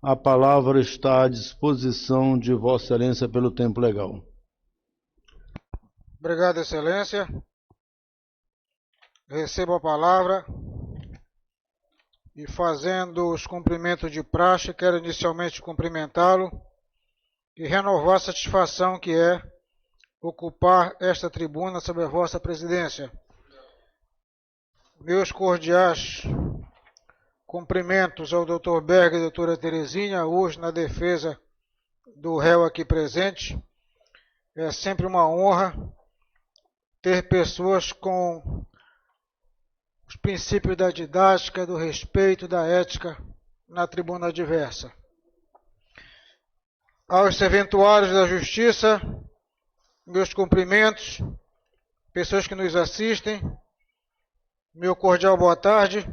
A palavra está à disposição de Vossa Excelência pelo tempo legal. Obrigado, Excelência. Recebo a palavra e, fazendo os cumprimentos de praxe, quero inicialmente cumprimentá-lo e renovar a satisfação que é ocupar esta tribuna sob a vossa presidência. Meus cordiais cumprimentos ao Dr. Berg e à doutora Terezinha, hoje na defesa do réu aqui presente. É sempre uma honra ter pessoas com os princípios da didática, do respeito, da ética na tribuna adversa. Aos serventuários da Justiça, meus cumprimentos, pessoas que nos assistem, meu cordial boa tarde.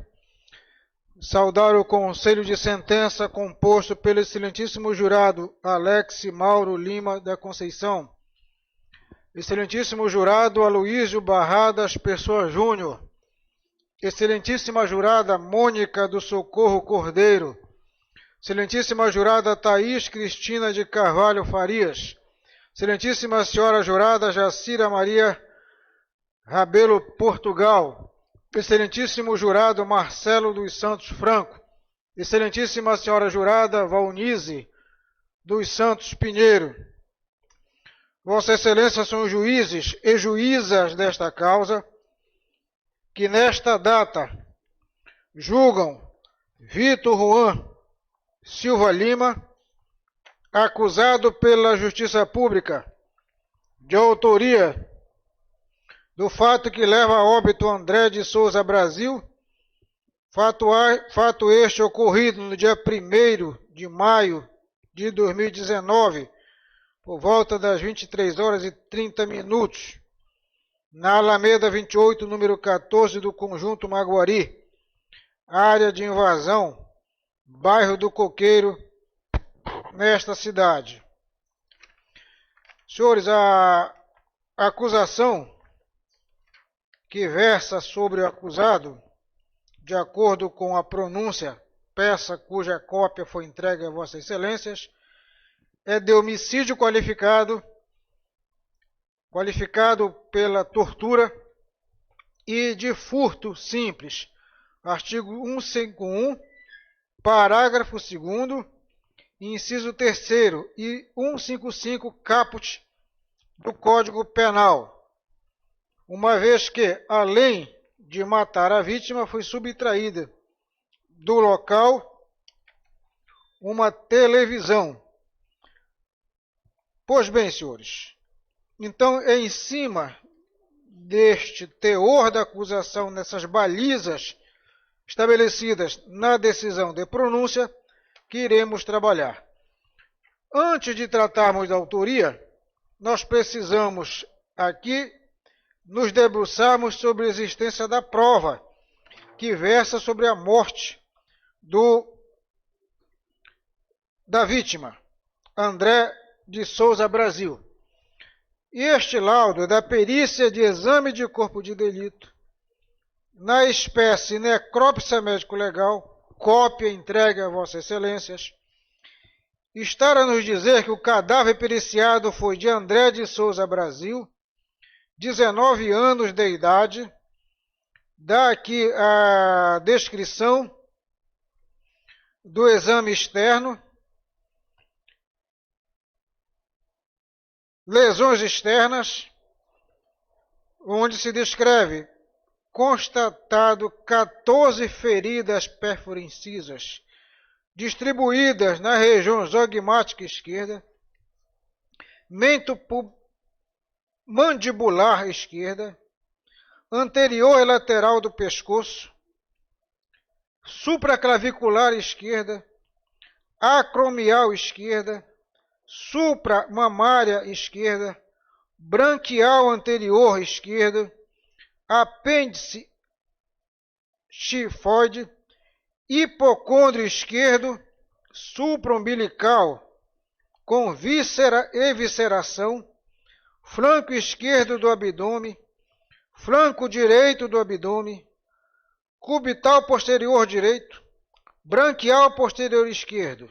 Saudar o Conselho de Sentença composto pelo excelentíssimo jurado Alex Mauro Lima da Conceição, excelentíssimo jurado Aloísio Barradas Pessoa Júnior, excelentíssima jurada Mônica do Socorro Cordeiro, excelentíssima jurada Thaís Cristina de Carvalho Farias, excelentíssima senhora jurada Jacira Maria Rabelo Portugal, excelentíssimo jurado Marcelo dos Santos Franco, excelentíssima senhora jurada Valnize dos Santos Pinheiro. Vossa Excelência são os juízes e juízas desta causa, que nesta data julgam Vitor Juan Silva Lima, acusado pela Justiça Pública de autoria do fato que leva a óbito André de Souza Brasil, fato este ocorrido no dia 1º de maio de 2019, por volta das 23h30, na Alameda 28, número 14 do Conjunto Maguari, área de invasão, bairro do Coqueiro, nesta cidade. Senhores, a acusação que versa sobre o acusado, de acordo com a pronúncia, peça cuja cópia foi entregue a Vossas Excelências, é de homicídio qualificado pela tortura e de furto simples, artigo 151, parágrafo 2º, inciso 3º e 155 caput do Código Penal, uma vez que, além de matar a vítima, foi subtraída do local uma televisão. Pois bem, senhores, então é em cima deste teor da acusação, nessas balizas estabelecidas na decisão de pronúncia, que iremos trabalhar. Antes de tratarmos da autoria, nós precisamos aqui nos debruçarmos sobre a existência da prova que versa sobre a morte da vítima, André de Souza Brasil. E este laudo é da perícia de exame de corpo de delito, na espécie necrópsia médico-legal, cópia entregue a Vossas Excelências, estar a nos dizer que o cadáver periciado foi de André de Souza Brasil, 19 anos de idade. Dá aqui a descrição do exame externo. Lesões externas, onde se descreve constatado 14 feridas perfuro-incisas, distribuídas na região zogmática esquerda, mento mandibular esquerda, anterior e lateral do pescoço, supraclavicular esquerda, acromial esquerda, supramamária esquerda, branquial anterior esquerdo, apêndice tifoide, hipocôndrio esquerdo, supraumbilical com víscera e visceração, flanco esquerdo do abdômen, flanco direito do abdômen, cubital posterior direito, branquial posterior esquerdo.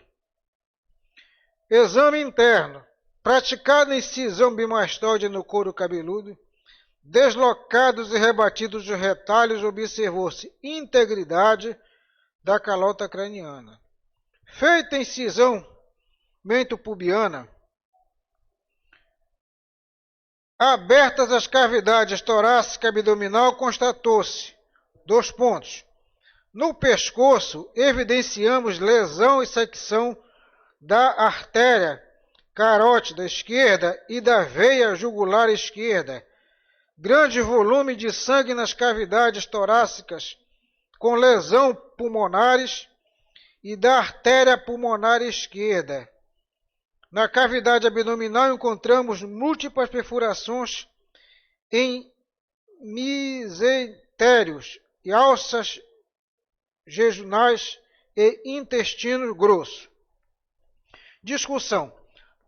Exame interno. Praticada incisão bimastoide no couro cabeludo, deslocados e rebatidos os retalhos, observou-se integridade da calota craniana. Feita incisão mentopubiana, abertas as cavidades torácica e abdominal, constatou-se: 2 pontos. No pescoço, evidenciamos lesão e secção da artéria carótida esquerda e da veia jugular esquerda. Grande volume de sangue nas cavidades torácicas, com lesão pulmonares e da artéria pulmonar esquerda. Na cavidade abdominal encontramos múltiplas perfurações em mesentérios e alças jejunais e intestino grosso. Discussão.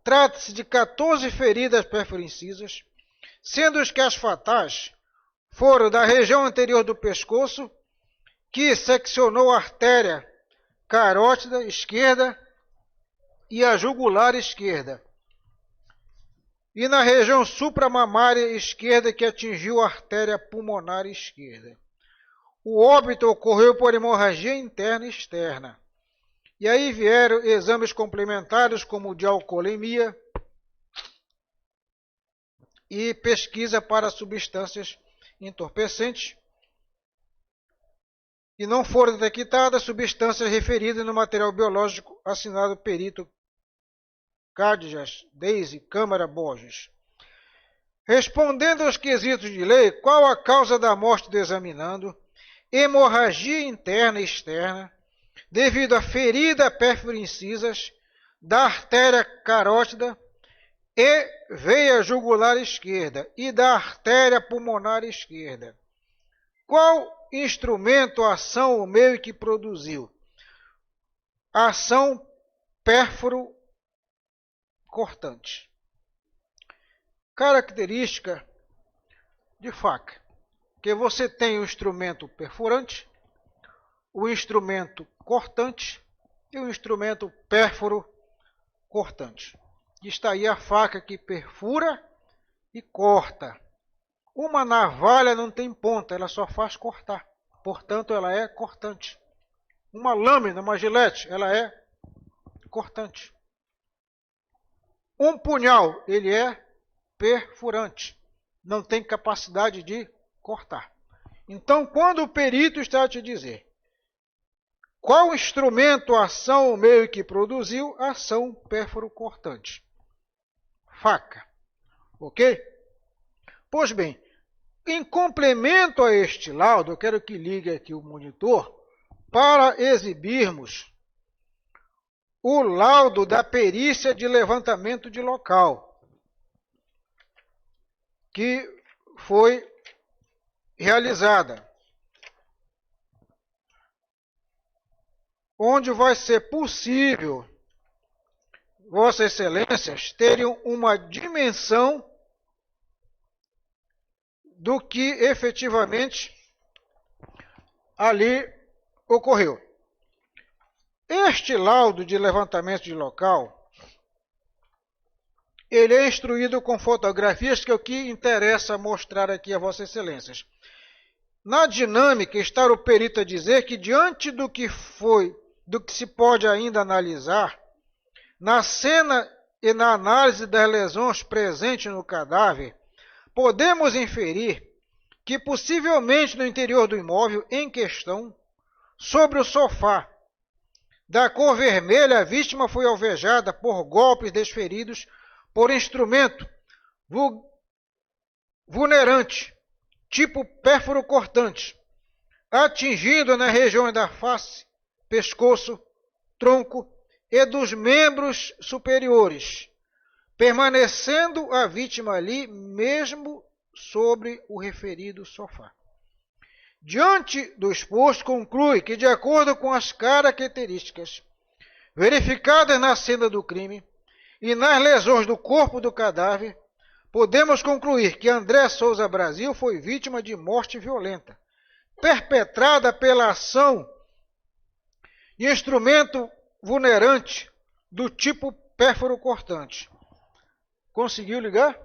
Trata-se de 14 feridas perfuro-incisas, sendo que as fatais foram da região anterior do pescoço, que seccionou a artéria carótida esquerda e a jugular esquerda, e na região supramamária esquerda, que atingiu a artéria pulmonar esquerda. O óbito ocorreu por hemorragia interna e externa. E aí vieram exames complementares como de alcoolemia e pesquisa para substâncias entorpecentes. E não foram detectadas substâncias referidas no material biológico assinado perito Cádijas Deise Câmara Borges. Respondendo aos quesitos de lei, qual a causa da morte do examinando? Hemorragia interna e externa, devido a ferida perfuro-incisas da artéria carótida e veia jugular esquerda e da artéria pulmonar esquerda. Qual instrumento, ação ou meio que produziu? Ação pérfuro cortante. Característica de faca, que você tem o instrumento perfurante, o instrumento cortante e o instrumento pérfuro cortante. Está aí a faca que perfura e corta. Uma navalha não tem ponta, ela só faz cortar. Portanto, ela é cortante. Uma lâmina, uma gilete, ela é cortante. Um punhal, ele é perfurante. Não tem capacidade de cortar. Então, quando o perito está a te dizer qual instrumento, ação ou meio que produziu, ação pérfuro cortante. Faca. Ok? Pois bem, em complemento a este laudo, eu quero que ligue aqui o monitor para exibirmos o laudo da perícia de levantamento de local, que foi realizada, onde vai ser possível, Vossas Excelências, terem uma dimensão do que efetivamente ali ocorreu. Este laudo de levantamento de local ele é instruído com fotografias, que é o que interessa mostrar aqui a Vossas Excelências. Na dinâmica está o perito a dizer que, diante do que se pode ainda analisar, na cena e na análise das lesões presentes no cadáver, podemos inferir que possivelmente no interior do imóvel em questão, sobre o sofá, da cor vermelha, a vítima foi alvejada por golpes desferidos por instrumento vulnerante, tipo pérfuro cortante, atingindo nas regiões da face, pescoço, tronco e dos membros superiores, permanecendo a vítima ali mesmo sobre o referido sofá. Diante do exposto, conclui que, de acordo com as características verificadas na cena do crime e nas lesões do corpo do cadáver, podemos concluir que André Souza Brasil foi vítima de morte violenta, perpetrada pela ação de instrumento vulnerante do tipo pérfuro cortante. Conseguiu ligar?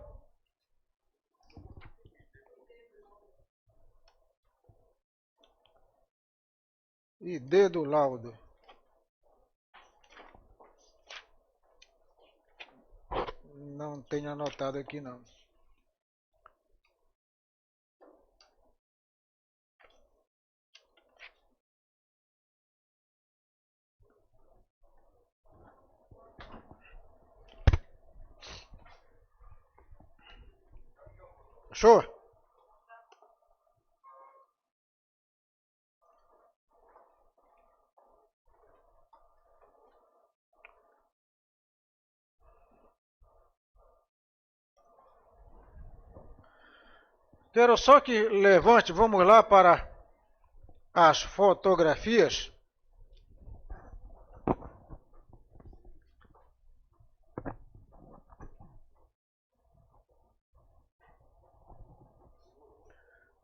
ID do laudo. Não tenho anotado aqui, não. Show? Quero só que levante, vamos lá para as fotografias.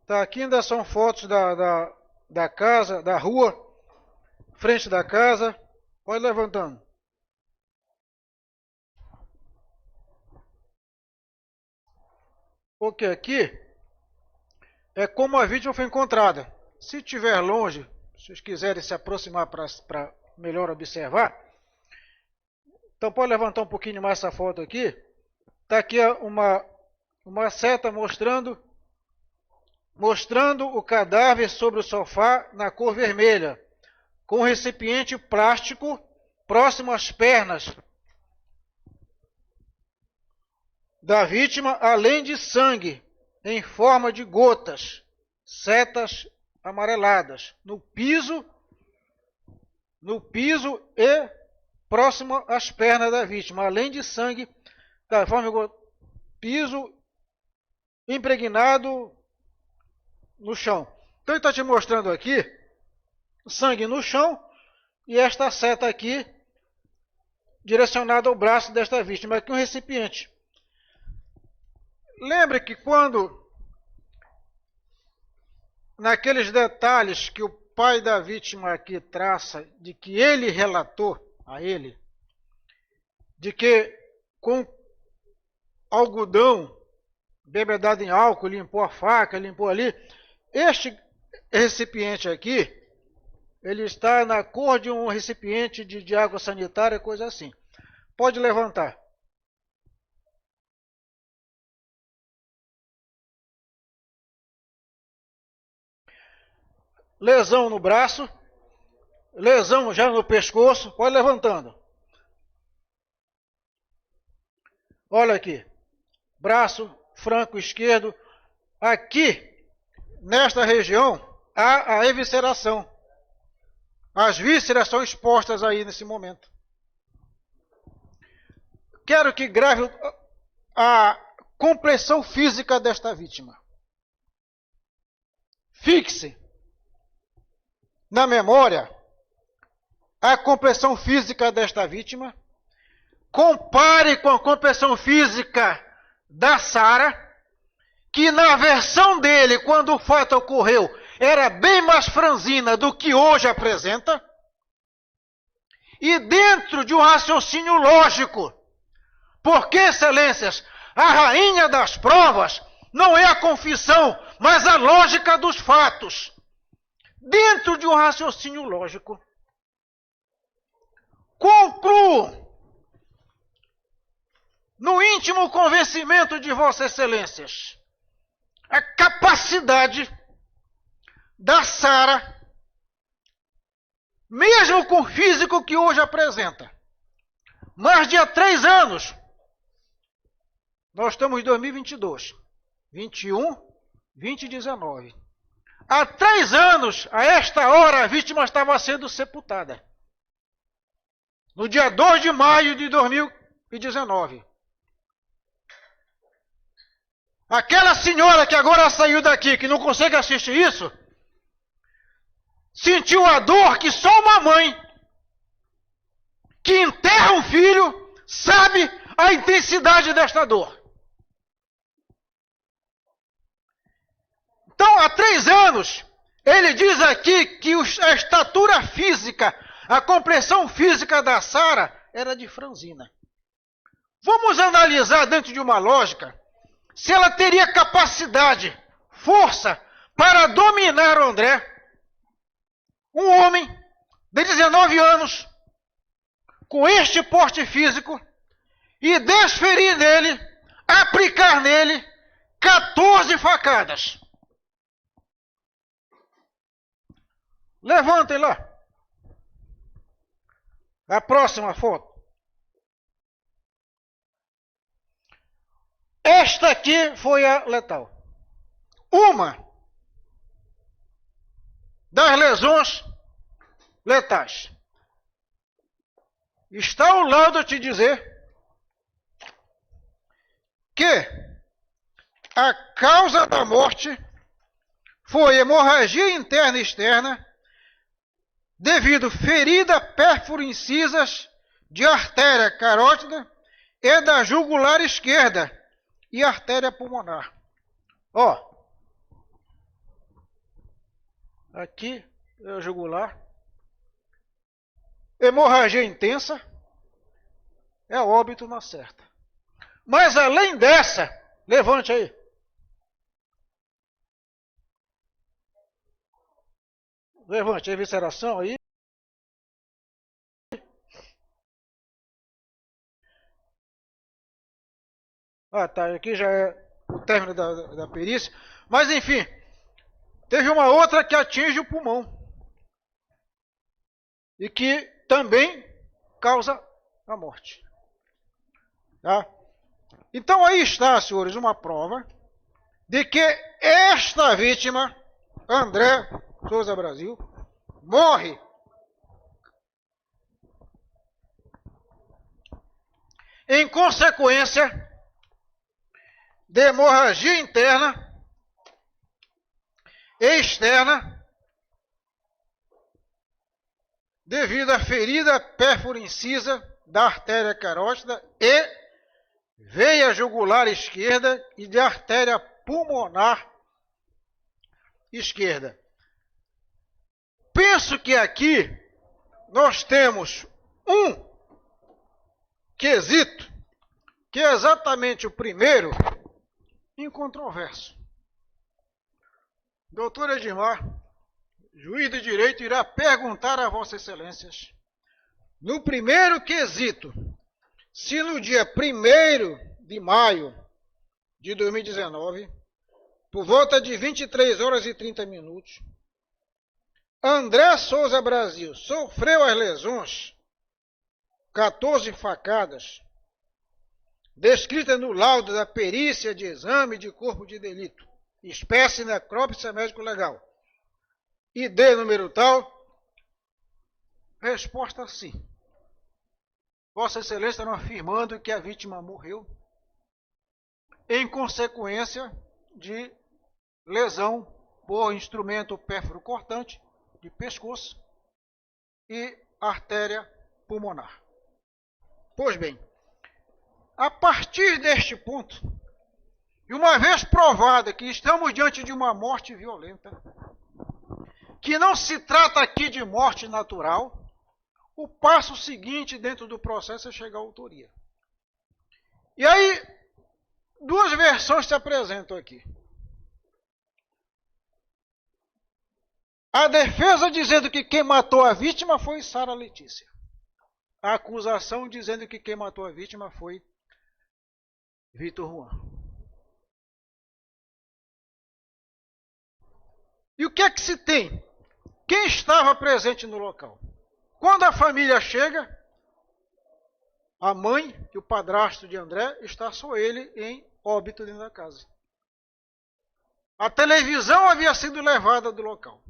Tá, aqui ainda são fotos da casa, da rua, frente da casa. Pode levantando. Porque aqui é como a vítima foi encontrada. Se estiver longe, se vocês quiserem se aproximar para melhor observar, então pode levantar um pouquinho mais essa foto aqui. Está aqui uma seta mostrando o cadáver sobre o sofá na cor vermelha, com um recipiente plástico próximo às pernas da vítima, além de sangue em forma de gotas, setas amareladas, no piso e próximo às pernas da vítima, além de sangue da forma de piso impregnado no chão. Então ele está te mostrando aqui sangue no chão e esta seta aqui direcionada ao braço desta vítima, aqui um recipiente. Lembre que quando, naqueles detalhes que o pai da vítima aqui traça, de que ele relatou a ele, de que com algodão bebedado em álcool, limpou a faca, limpou ali, este recipiente aqui, ele está na cor de um recipiente de água sanitária, coisa assim. Pode levantar. Lesão no braço, lesão já no pescoço, pode levantando. Olha aqui, braço franco esquerdo, aqui, nesta região, há a evisceração. As vísceras são expostas aí nesse momento. Quero que grave a compressão física desta vítima. Fixe na memória a compressão física desta vítima. Compare com a compressão física da Sara, que na versão dele, quando o fato ocorreu, era bem mais franzina do que hoje apresenta. E dentro de um raciocínio lógico, Porque, excelências, a rainha das provas não é a confissão, mas a lógica dos fatos. Dentro de um raciocínio lógico. Concluo, no íntimo convencimento de Vossas Excelências, a capacidade da Sara, mesmo com o físico que hoje apresenta, mais de há 3 anos, nós estamos em 2022, 21, 20 e 19. Há 3 anos, a esta hora, a vítima estava sendo sepultada. No dia 2 de maio de 2019. Aquela senhora que agora saiu daqui, que não consegue assistir isso, sentiu a dor que só uma mãe que enterra um filho sabe a intensidade desta dor. Então, há 3 anos, ele diz aqui que a estatura física, a complexão física da Sara era de franzina. Vamos analisar dentro de uma lógica se ela teria capacidade, força para dominar o André, um homem de 19 anos, com este porte físico, e desferir nele, aplicar nele 14 facadas. Levantem lá. A próxima foto. Esta aqui foi a letal. Uma das lesões letais. Está ao lado a te dizer que a causa da morte foi hemorragia interna e externa devido ferida pérfuro-incisas de artéria carótida e da jugular esquerda e artéria pulmonar. Ó, aqui é a jugular. Hemorragia intensa é óbito na certa. Mas além dessa, levante aí. Levante a evisceração aí. Ah, tá. Aqui já é o término da perícia. Mas, enfim, teve uma outra que atinge o pulmão. E que também causa a morte. Tá? Então, aí está, senhores, uma prova de que esta vítima, André Souza Brasil, morre em consequência de hemorragia interna e externa devido à ferida pérfuro-incisa da artéria carótida e veia jugular esquerda e de artéria pulmonar esquerda. Penso que aqui nós temos um quesito, que é exatamente o primeiro, incontroverso. Doutor Edmar, juiz de direito, irá perguntar a Vossas Excelências, no primeiro quesito, se no dia 1º de maio de 2019, por volta de 23 horas e 30 minutos, André Souza Brasil sofreu as lesões, 14 facadas, descritas no laudo da perícia de exame de corpo de delito, espécie necrópsia médico-legal, ID número tal, resposta sim. Vossa Excelência não afirmando que a vítima morreu em consequência de lesão por instrumento pérfuro cortante de pescoço e artéria pulmonar. Pois bem, a partir deste ponto, e uma vez provada que estamos diante de uma morte violenta, que não se trata aqui de morte natural, o passo seguinte dentro do processo é chegar à autoria. E aí, duas versões se apresentam aqui. A defesa dizendo que quem matou a vítima foi Sara Letícia. A acusação dizendo que quem matou a vítima foi Vitor Juan. E o que é que se tem? Quem estava presente no local? Quando a família chega, a mãe e o padrasto de André, está só ele em óbito dentro da casa. A televisão havia sido levada do local.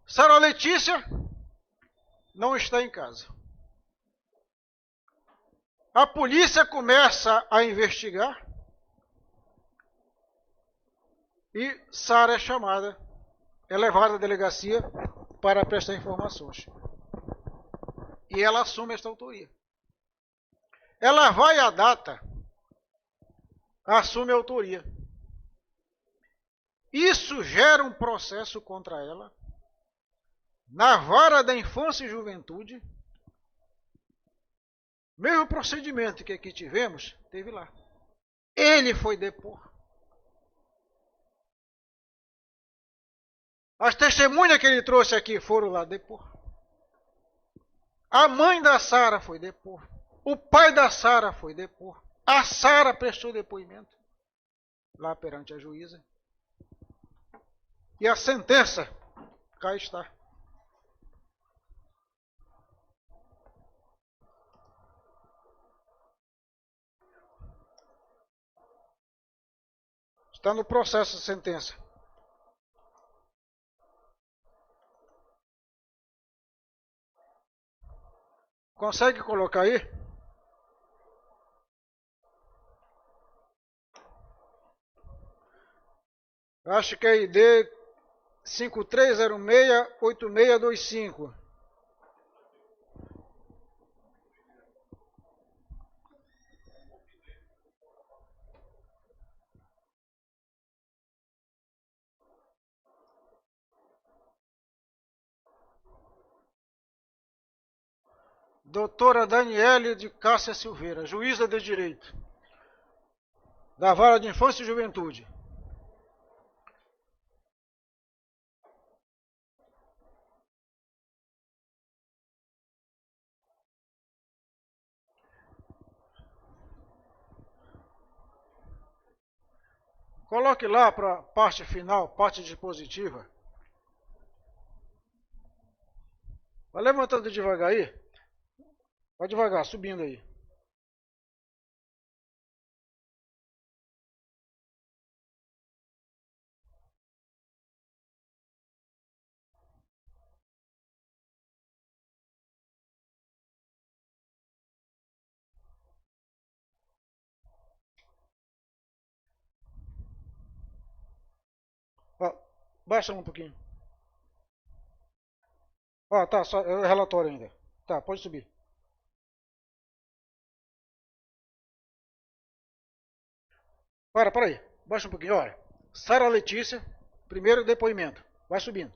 Sara Letícia não está em casa. A polícia começa a investigar e Sara é chamada, é levada à delegacia para prestar informações. E ela assume esta autoria. Ela vai à data, assume a autoria. Isso gera um processo contra ela na vara da infância e juventude. Mesmo procedimento que aqui tivemos, teve lá. Ele foi depor. As testemunhas que ele trouxe aqui foram lá depor. A mãe da Sara foi depor. O pai da Sara foi depor. A Sara prestou depoimento lá perante a juíza. E a sentença, cá está. Está no processo de sentença. Consegue colocar aí? Acho que é ID 53068625. Doutora Daniele de Cássia Silveira, juíza de direito, da Vara de Infância e Juventude. Coloque lá para a parte final, parte dispositiva. Vai levantando devagar aí. Vai devagar, subindo aí. Ó, baixa um pouquinho. Ó, tá, só é o relatório ainda. Tá, pode subir. Para aí. Baixa um pouquinho, olha. Sara Letícia, primeiro depoimento. Vai subindo.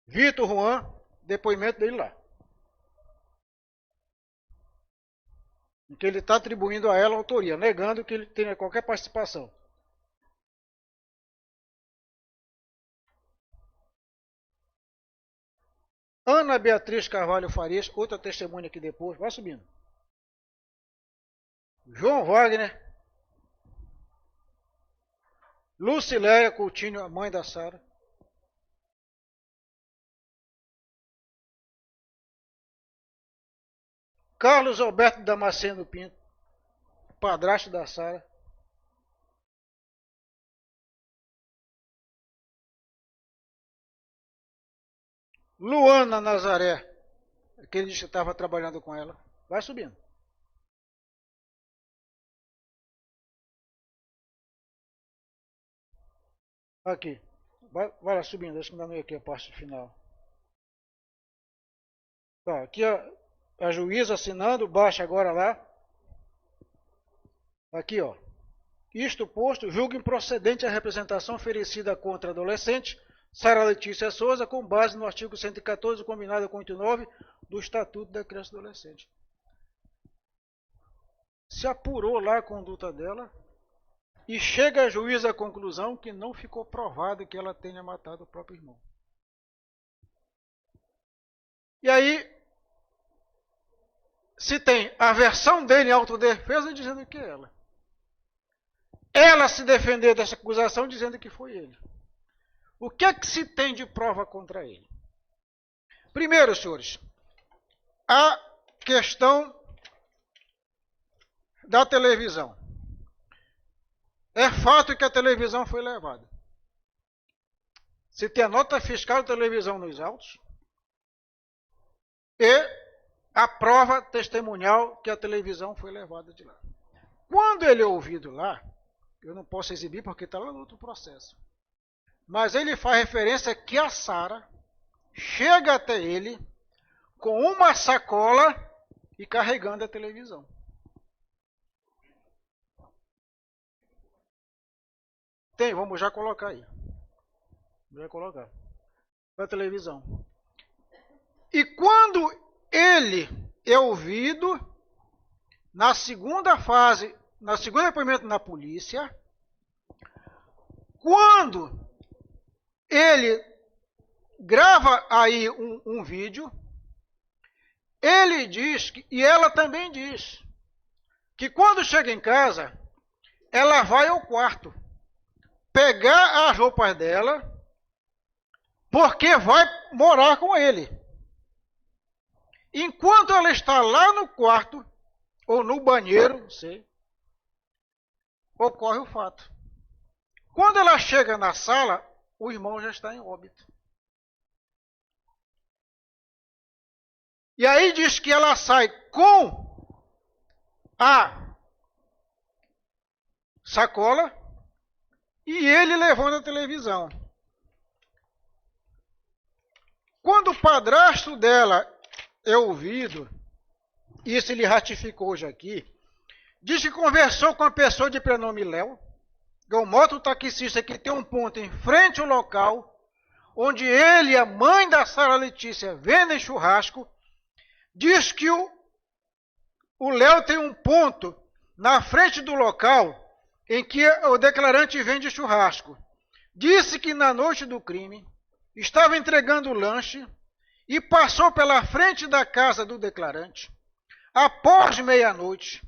Vitor Juan, depoimento dele lá. Em que ele está atribuindo a ela a autoria, negando que ele tenha qualquer participação. Ana Beatriz Carvalho Farias, outra testemunha aqui depois, vai subindo. João Wagner. Luciléia Coutinho, a mãe da Sara. Carlos Alberto Damasceno Pinto, padrasto da Sara. Luana Nazaré, aquele que estava trabalhando com ela. Vai subindo. Aqui. Vai lá subindo, acho que ainda não é aqui a parte final. Tá, aqui a juíza assinando, baixa agora lá. Aqui, ó. Isto posto, julgo improcedente a representação oferecida contra a adolescente Sara Letícia Souza, com base no artigo 114, combinado com 89 do Estatuto da Criança e Adolescente. Se apurou lá a conduta dela e chega a juiz à conclusão que não ficou provado que ela tenha matado o próprio irmão. E aí, se tem a versão dele em autodefesa dizendo que é ela. Ela se defender dessa acusação dizendo que foi ele. O que é que se tem de prova contra ele? Primeiro, senhores, a questão da televisão. É fato que a televisão foi levada. Se tem a nota fiscal da televisão nos autos e a prova testemunhal que a televisão foi levada de lá. Quando ele é ouvido lá, eu não posso exibir porque está lá no outro processo, mas ele faz referência que a Sara chega até ele com uma sacola e carregando a televisão. Tem, vamos já colocar aí. Vamos colocar. A televisão. E quando ele é ouvido, na segunda fase, na segunda depoimento na polícia, quando ele grava aí um vídeo, ele diz, e ela também diz, que quando chega em casa, ela vai ao quarto pegar as roupas dela, porque vai morar com ele. Enquanto ela está lá no quarto, ou no banheiro, não sei, ocorre o fato. Quando ela chega na sala, o irmão já está em óbito. E aí diz que ela sai com a sacola e ele levando a televisão. Quando o padrasto dela é ouvido, isso ele ratificou hoje aqui, diz que conversou com a pessoa de prenome Léo, que é o mototaxista que tem um ponto em frente ao local, onde ele e a mãe da Sara Letícia vendem churrasco. Diz que o Léo tem um ponto na frente do local em que o declarante vende churrasco. Disse que na noite do crime estava entregando o lanche e passou pela frente da casa do declarante após meia-noite,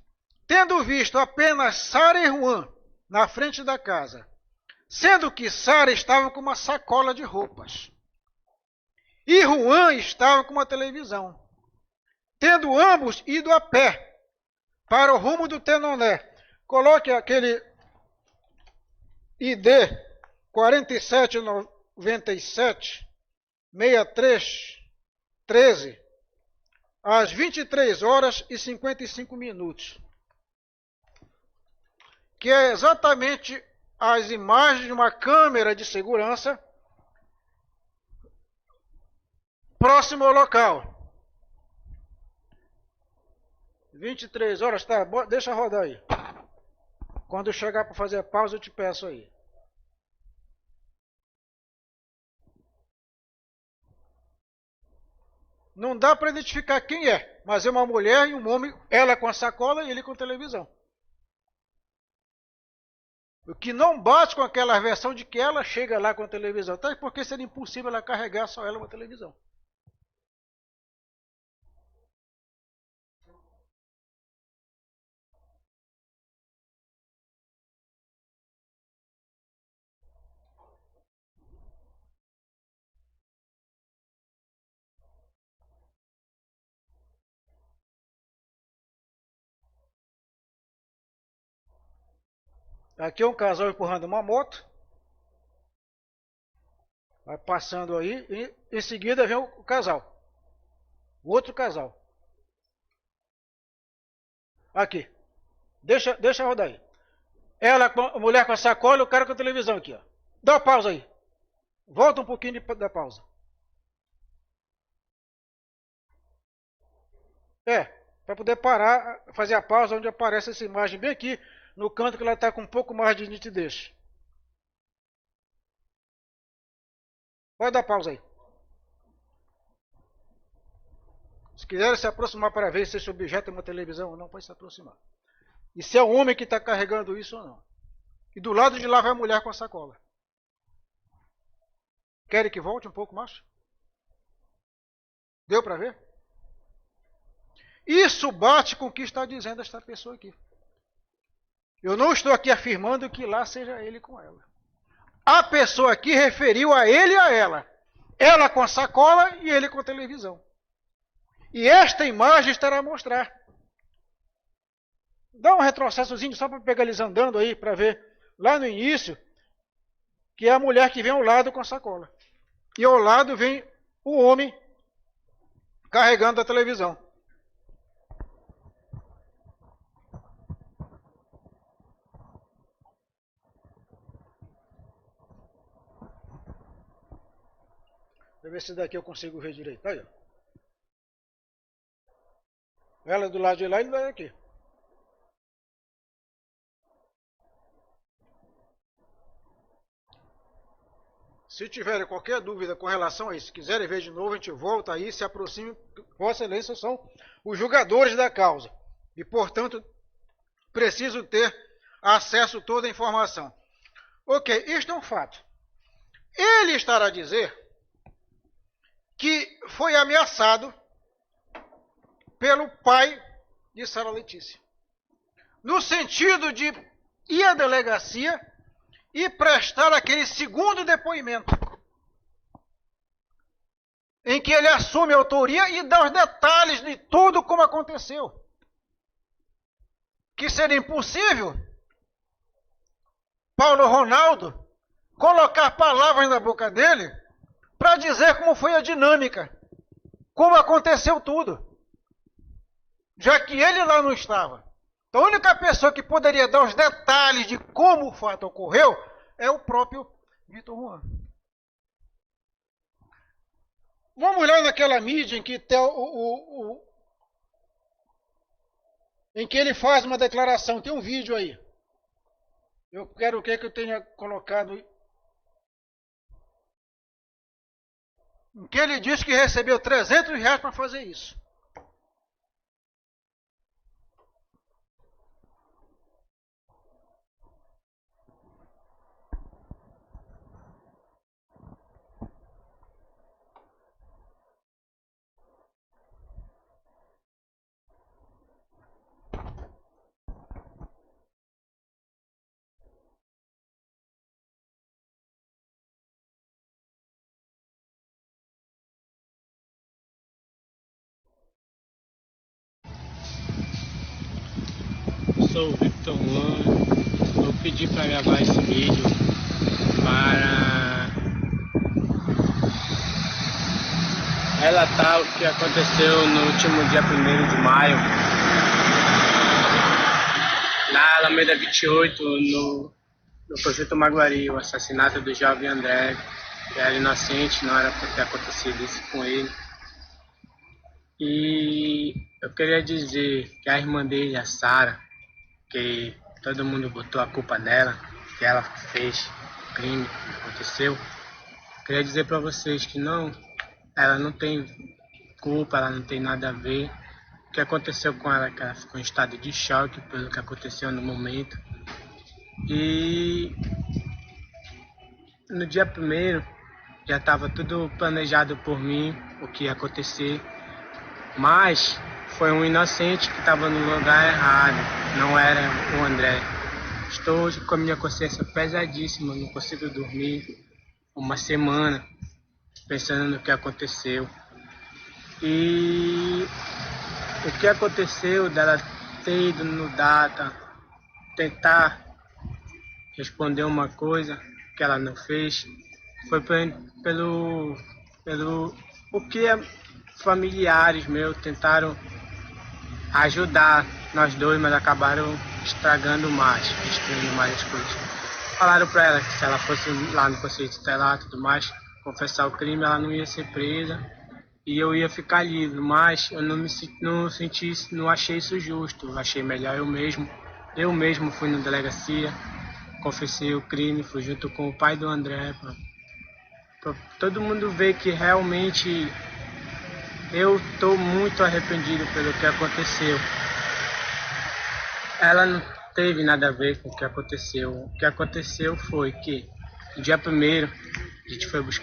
tendo visto apenas Sara e Juan na frente da casa, sendo que Sara estava com uma sacola de roupas e Juan estava com uma televisão, tendo ambos ido a pé para o rumo do Tenoné. Coloque aquele ID 4797 6313 às 23 horas e 55 minutos. Que é exatamente as imagens de uma câmera de segurança próximo ao local. 23 horas, tá, deixa rodar aí. Quando eu chegar para fazer a pausa, eu te peço aí. Não dá para identificar quem é, mas é uma mulher e um homem, ela com a sacola e ele com a televisão. O que não bate com aquela versão de que ela chega lá com a televisão, até porque seria impossível ela carregar só ela uma televisão. Aqui é um casal empurrando uma moto. Vai passando aí e em seguida vem o casal. O outro casal. Aqui. Deixa rodar aí. Ela, a mulher com a sacola e o cara com a televisão aqui, ó. Dá uma pausa aí. Volta um pouquinho da pausa. Para poder parar, fazer a pausa onde aparece essa imagem bem aqui, no canto que ela está com um pouco mais de nitidez. Pode dar pausa aí. Se quiserem se aproximar para ver se esse objeto é uma televisão ou não, pode se aproximar. E se é o homem que está carregando isso ou não. E do lado de lá vai a mulher com a sacola. Querem que volte um pouco mais? Deu para ver? Isso bate com o que está dizendo esta pessoa aqui. Eu não estou aqui afirmando que lá seja ele com ela. A pessoa aqui referiu a ele e a ela. Ela com a sacola e ele com a televisão. E esta imagem estará a mostrar. Dá um retrocessozinho só para pegar eles andando aí, para ver lá no início, que é a mulher que vem ao lado com a sacola. E ao lado vem o homem carregando a televisão. Deixa eu ver se daqui eu consigo ver direito. Aí, ó. Ela do lado de lá e ele daqui. Se tiverem qualquer dúvida com relação a isso, se quiserem ver de novo, a gente volta aí, se aproxime. Vossa Excelência são os julgadores da causa. E, portanto, preciso ter acesso a toda a informação. Ok, isto é um fato. Ele estará a dizer que foi ameaçado pelo pai de Sara Letícia. No sentido de ir à delegacia e prestar aquele segundo depoimento, em que ele assume a autoria e dá os detalhes de tudo como aconteceu. Que seria impossível Paulo Ronaldo colocar palavras na boca dele para dizer como foi a dinâmica, como aconteceu tudo, já que ele lá não estava. Então, a única pessoa que poderia dar os detalhes de como o fato ocorreu é o próprio Vitor Juan. Vamos olhar naquela mídia em que, em que ele faz uma declaração. Tem um vídeo aí. Eu quero que eu tenha colocado. Em que ele diz que recebeu R$300 para fazer isso. Sou o Victor Juan. Vou pedir para gravar esse vídeo para relatar o que aconteceu no último dia 1º de maio na Alameda 28, no Conjunto Maguari, o assassinato do jovem André, que era inocente, não era para ter acontecido isso com ele. E eu queria dizer que a irmã dele, a Sara, que todo mundo botou a culpa nela, que ela fez o crime que aconteceu. Queria dizer para vocês que não, ela não tem culpa, ela não tem nada a ver. O que aconteceu com ela é que ela ficou em estado de choque pelo que aconteceu no momento. E no dia 1º já estava tudo planejado por mim, o que ia acontecer, mas foi um inocente que estava no lugar errado, não era o André. Estou hoje com a minha consciência pesadíssima, não consigo dormir uma semana pensando no que aconteceu. E o que aconteceu dela ter ido no Data, tentar responder uma coisa que ela não fez, foi pelo o que familiares meus tentaram ajudar nós dois, mas acabaram estragando mais, destruindo mais as coisas. Falaram para ela que se ela fosse lá no Conselho Tutelar e tudo mais, confessar o crime, ela não ia ser presa e eu ia ficar livre, mas eu não achei isso justo. Eu achei melhor eu mesmo Eu mesmo fui na delegacia, confessei o crime, fui junto com o pai do André, para todo mundo ver que realmente eu estou muito arrependido pelo que aconteceu. Ela não teve nada a ver com o que aconteceu. O que aconteceu foi que, no dia 1º,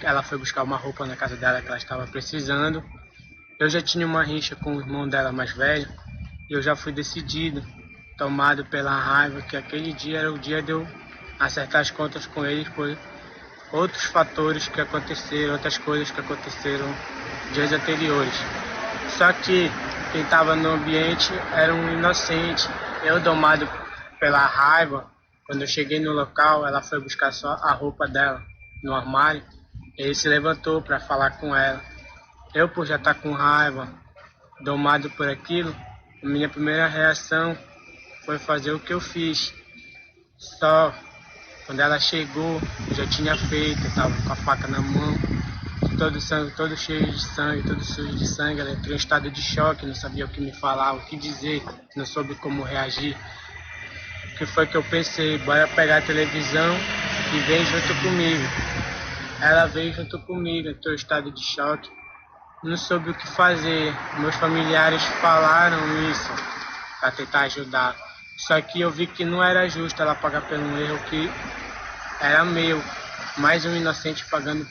ela foi buscar uma roupa na casa dela que ela estava precisando. Eu já tinha uma rixa com o irmão dela mais velho, e eu já fui decidido, tomado pela raiva, que aquele dia era o dia de eu acertar as contas com eles por outros fatores que aconteceram, outras coisas que aconteceram dias anteriores. Só que quem estava no ambiente era um inocente. Eu, domado pela raiva, quando eu cheguei no local, ela foi buscar só a roupa dela no armário. Ele se levantou para falar com ela. Eu, por já estar com raiva, domado por aquilo, a minha primeira reação foi fazer o que eu fiz. Só quando ela chegou, eu já tinha feito, estava com a faca na mão, todo cheio de sangue, todo sujo de sangue. Ela entrou em estado de choque, não sabia o que me falar, o que dizer, não soube como reagir. O que foi que eu pensei? Bora pegar a televisão e vem junto comigo. Ela veio junto comigo, entrou em estado de choque, não soube o que fazer. Meus familiares falaram isso para tentar ajudar. Só que eu vi que não era justo ela pagar por um erro que era meu. Mais um inocente pagando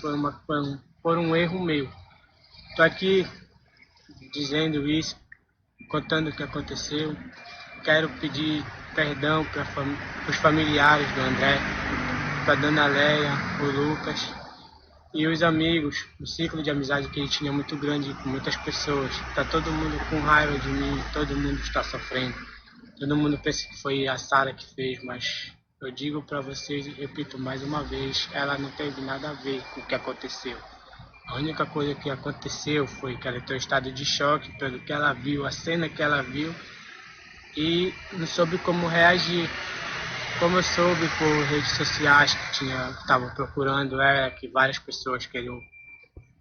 por um erro meu. Estou aqui dizendo isso, contando o que aconteceu. Quero pedir perdão para os familiares do André, para a dona Leia, o Lucas e os amigos. O ciclo de amizade que ele tinha muito grande com muitas pessoas. Está todo mundo com raiva de mim, todo mundo está sofrendo. Todo mundo pensa que foi a Sara que fez, mas eu digo para vocês e repito mais uma vez, ela não teve nada a ver com o que aconteceu. A única coisa que aconteceu foi que ela entrou em estado de choque pelo que ela viu, a cena que ela viu, e não soube como reagir. Como eu soube por redes sociais que estavam procurando ela, que várias pessoas queriam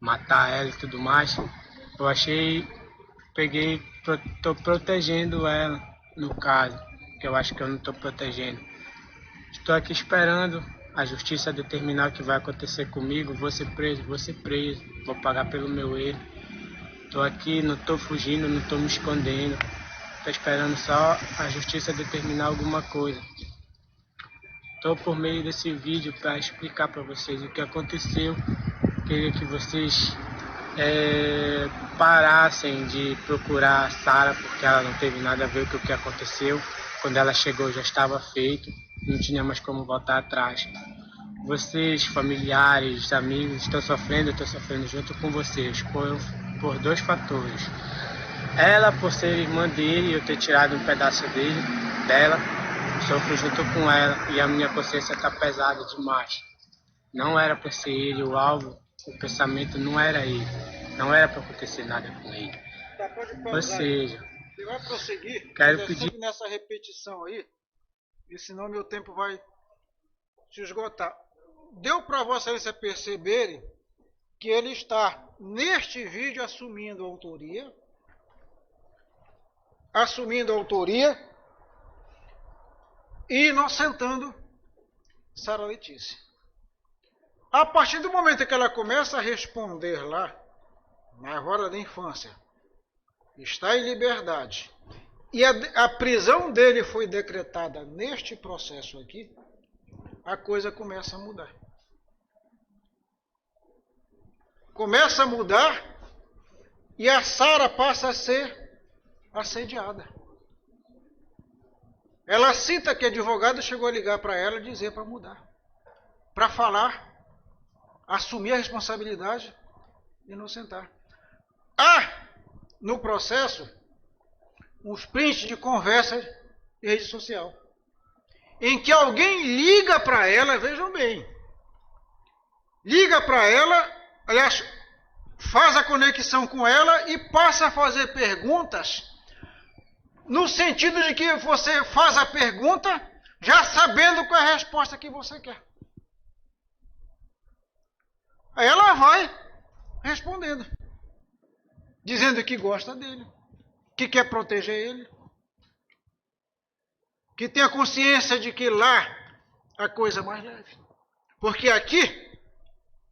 matar ela e tudo mais, eu estou protegendo ela, no caso, que eu acho que eu não estou protegendo. Estou aqui esperando a justiça determinar o que vai acontecer comigo. Vou ser preso, vou pagar pelo meu erro. Estou aqui, não estou fugindo, não estou me escondendo. Estou esperando só a justiça determinar alguma coisa. Estou por meio desse vídeo para explicar para vocês o que aconteceu. Queria que vocês parassem de procurar a Sara, porque ela não teve nada a ver com o que aconteceu. Quando ela chegou já estava feito, não tinha mais como voltar atrás. Vocês, familiares, amigos, estão sofrendo, eu estou sofrendo junto com vocês por dois fatores. Ela, por ser irmã dele e eu ter tirado um pedaço dela, sofro junto com ela e a minha consciência está pesada demais. Não era para ser ele o alvo, o pensamento não era ele. Não era para acontecer nada com ele. Tá, pode pausar. Ou seja, você vai prosseguir, quero pedir sempre nessa repetição aí, e senão meu tempo vai se esgotar. Deu para Vossa Excelência perceberem que ele está, neste vídeo, assumindo a autoria e inocentando Sara Letícia. A partir do momento que ela começa a responder lá, na vara da infância, está em liberdade, e a prisão dele foi decretada neste processo aqui, a coisa começa a mudar. Começa a mudar e a Sara passa a ser assediada. Ela cita que a advogada chegou a ligar para ela e dizer para mudar, para falar, assumir a responsabilidade e inocentar. Há no processo uns prints de conversa em rede social, em que alguém liga para ela, vejam bem, liga para ela, aliás, faz a conexão com ela e passa a fazer perguntas, no sentido de que você faz a pergunta já sabendo qual é a resposta que você quer. Aí ela vai respondendo, dizendo que gosta dele, que quer proteger ele, que tenha consciência de que lá a coisa é mais leve. Porque aqui,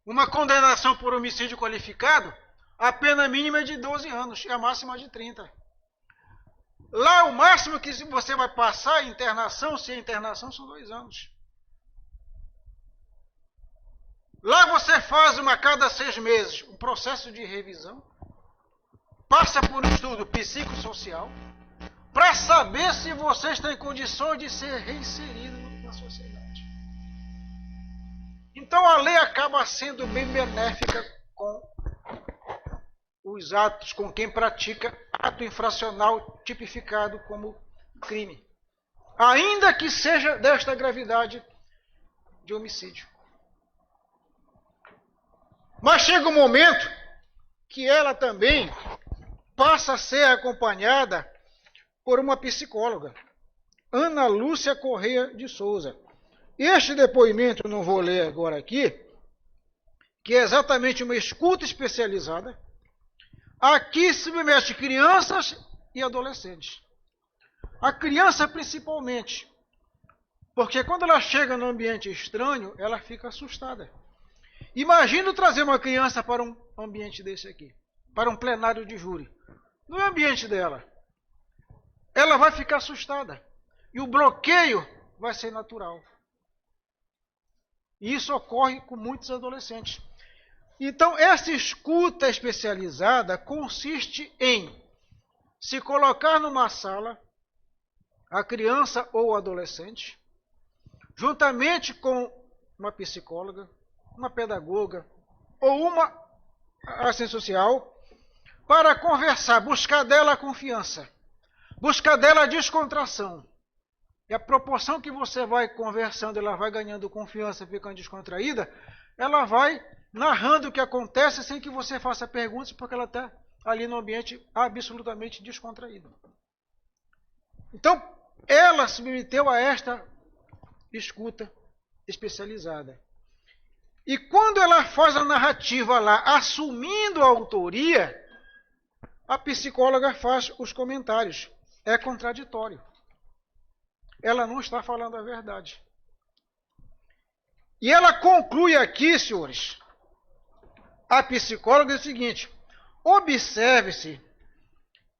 uma condenação por homicídio qualificado, a pena mínima é de 12 anos e a máxima é de 30. Lá o máximo que você vai passar em internação, se é internação, são 2 anos. Lá você faz a cada 6 meses um processo de revisão, passa por um estudo psicossocial, para saber se você está em condições de ser reinserido na sociedade. Então a lei acaba sendo bem benéfica com os atos, com quem pratica ato infracional tipificado como crime, ainda que seja desta gravidade de homicídio. Mas chega um momento que ela também passa a ser acompanhada por uma psicóloga, Ana Lúcia Correia de Souza. Este depoimento, não vou ler agora aqui, que é exatamente uma escuta especializada, aqui submete crianças e adolescentes. A criança principalmente, porque quando ela chega num ambiente estranho, ela fica assustada. Imagina trazer uma criança para um ambiente desse aqui, para um plenário de júri. No ambiente dela, ela vai ficar assustada. E o bloqueio vai ser natural. E isso ocorre com muitos adolescentes. Então, essa escuta especializada consiste em se colocar numa sala, a criança ou o adolescente, juntamente com uma psicóloga, uma pedagoga ou uma assistente social, para conversar, buscar dela a confiança, buscar dela a descontração. E a proporção que você vai conversando, ela vai ganhando confiança, ficando descontraída, ela vai narrando o que acontece sem que você faça perguntas, porque ela está ali no ambiente absolutamente descontraído. Então, ela se submeteu a esta escuta especializada. E quando ela faz a narrativa lá, assumindo a autoria, a psicóloga faz os comentários. É contraditório. Ela não está falando a verdade. E ela conclui aqui, senhores, a psicóloga, é o seguinte: observe-se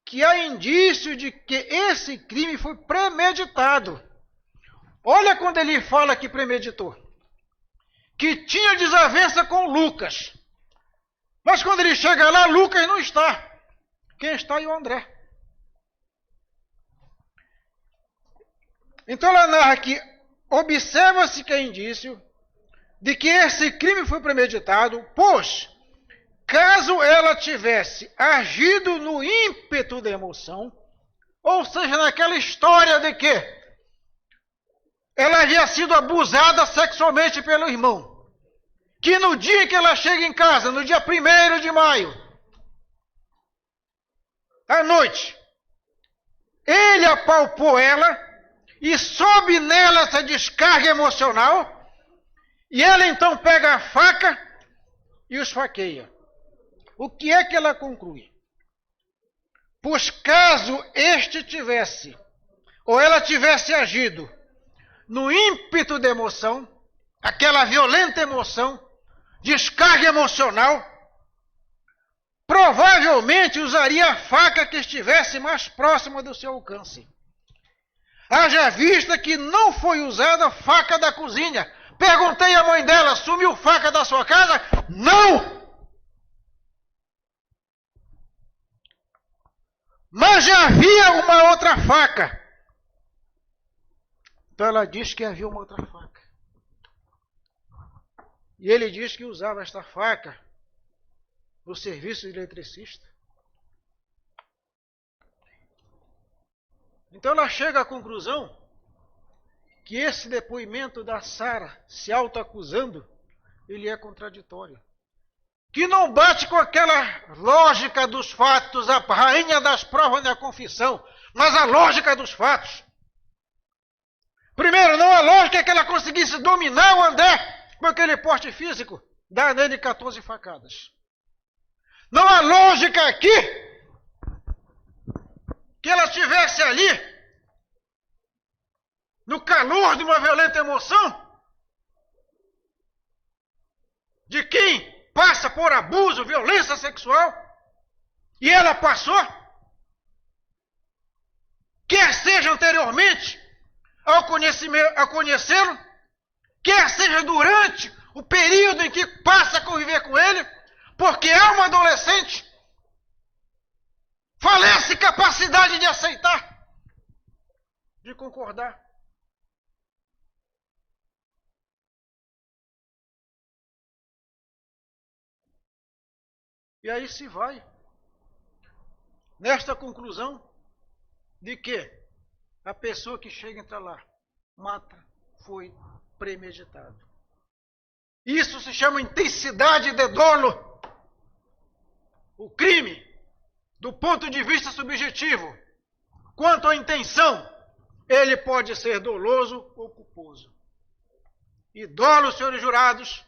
que há indício de que esse crime foi premeditado. Olha quando ele fala que premeditou. Que tinha desavença com Lucas. Mas quando ele chega lá, Lucas não está. Quem está é o André. Então ela narra que observa-se que há indício de que esse crime foi premeditado, pois, caso ela tivesse agido no ímpeto da emoção, ou seja, naquela história de que ela havia sido abusada sexualmente pelo irmão, que no dia que ela chega em casa, no dia 1º de maio, à noite, ele apalpou ela e sobe nela essa descarga emocional, e ela então pega a faca e os esfaqueia. O que é que ela conclui? Pois caso este tivesse, ou ela tivesse agido no ímpeto da emoção, aquela violenta emoção, descarga emocional, provavelmente usaria a faca que estivesse mais próxima do seu alcance. Haja vista que não foi usada a faca da cozinha. Perguntei à mãe dela, sumiu faca da sua casa? Não! Mas já havia uma outra faca. Então ela diz que havia uma outra faca. E ele diz que usava esta faca no serviço de eletricista. Então ela chega à conclusão que esse depoimento da Sara se autoacusando, ele é contraditório. Que não bate com aquela lógica dos fatos, a rainha das provas da confissão, mas a lógica dos fatos. Primeiro, não a lógica é que ela conseguisse dominar o André com aquele porte físico, dar nele 14 facadas. Não há lógica aqui que ela estivesse ali no calor de uma violenta emoção, de quem passa por abuso, violência sexual, e ela passou, quer seja anteriormente ao conhecê-lo, quer seja durante o período em que passa a conviver com ele, porque é uma adolescente, falece capacidade de aceitar, de concordar. E aí se vai nesta conclusão de que a pessoa que chega e entra lá, mata, foi premeditado. Isso se chama intensidade de dolo. O crime, do ponto de vista subjetivo, quanto à intenção, ele pode ser doloso ou culposo. E dolo, senhores jurados,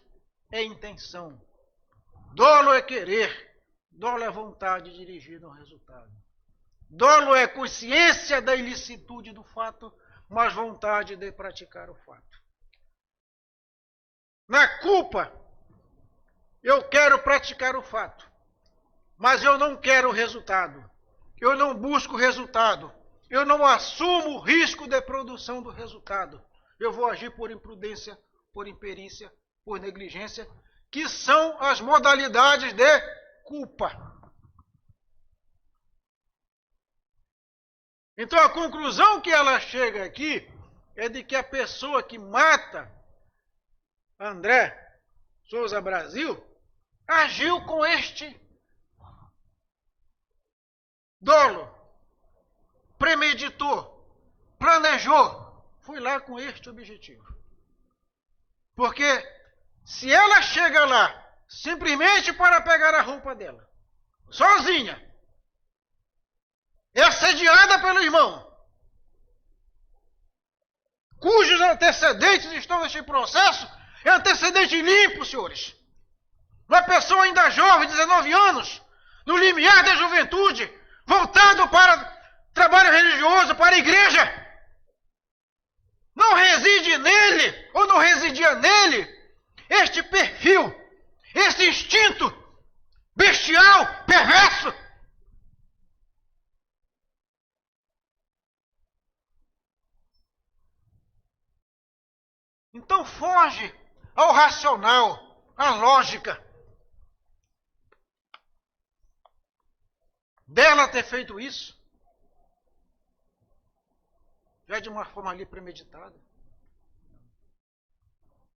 é intenção. Dolo é querer. Dolo é vontade dirigida ao resultado. Dolo é consciência da ilicitude do fato, mas vontade de praticar o fato. Na culpa, eu quero praticar o fato, mas eu não quero o resultado. Eu não busco o resultado. Eu não assumo o risco de produção do resultado. Eu vou agir por imprudência, por imperícia, por negligência, que são as modalidades de culpa. Então a conclusão que ela chega aqui é de que a pessoa que mata André Souza Brasil agiu com este dolo, premeditou, planejou, foi lá com este objetivo. Porque se ela chega lá simplesmente para pegar a roupa dela, sozinha, é assediada pelo irmão, cujos antecedentes estão neste processo, é antecedente limpo, senhores. Uma pessoa ainda jovem, 19 anos, no limiar da juventude, voltado para trabalho religioso, para a igreja. Não reside nele, ou não residia nele, este perfil, este instinto bestial, perverso. Então foge ao racional, à lógica. Dela ter feito isso, já de uma forma ali premeditada.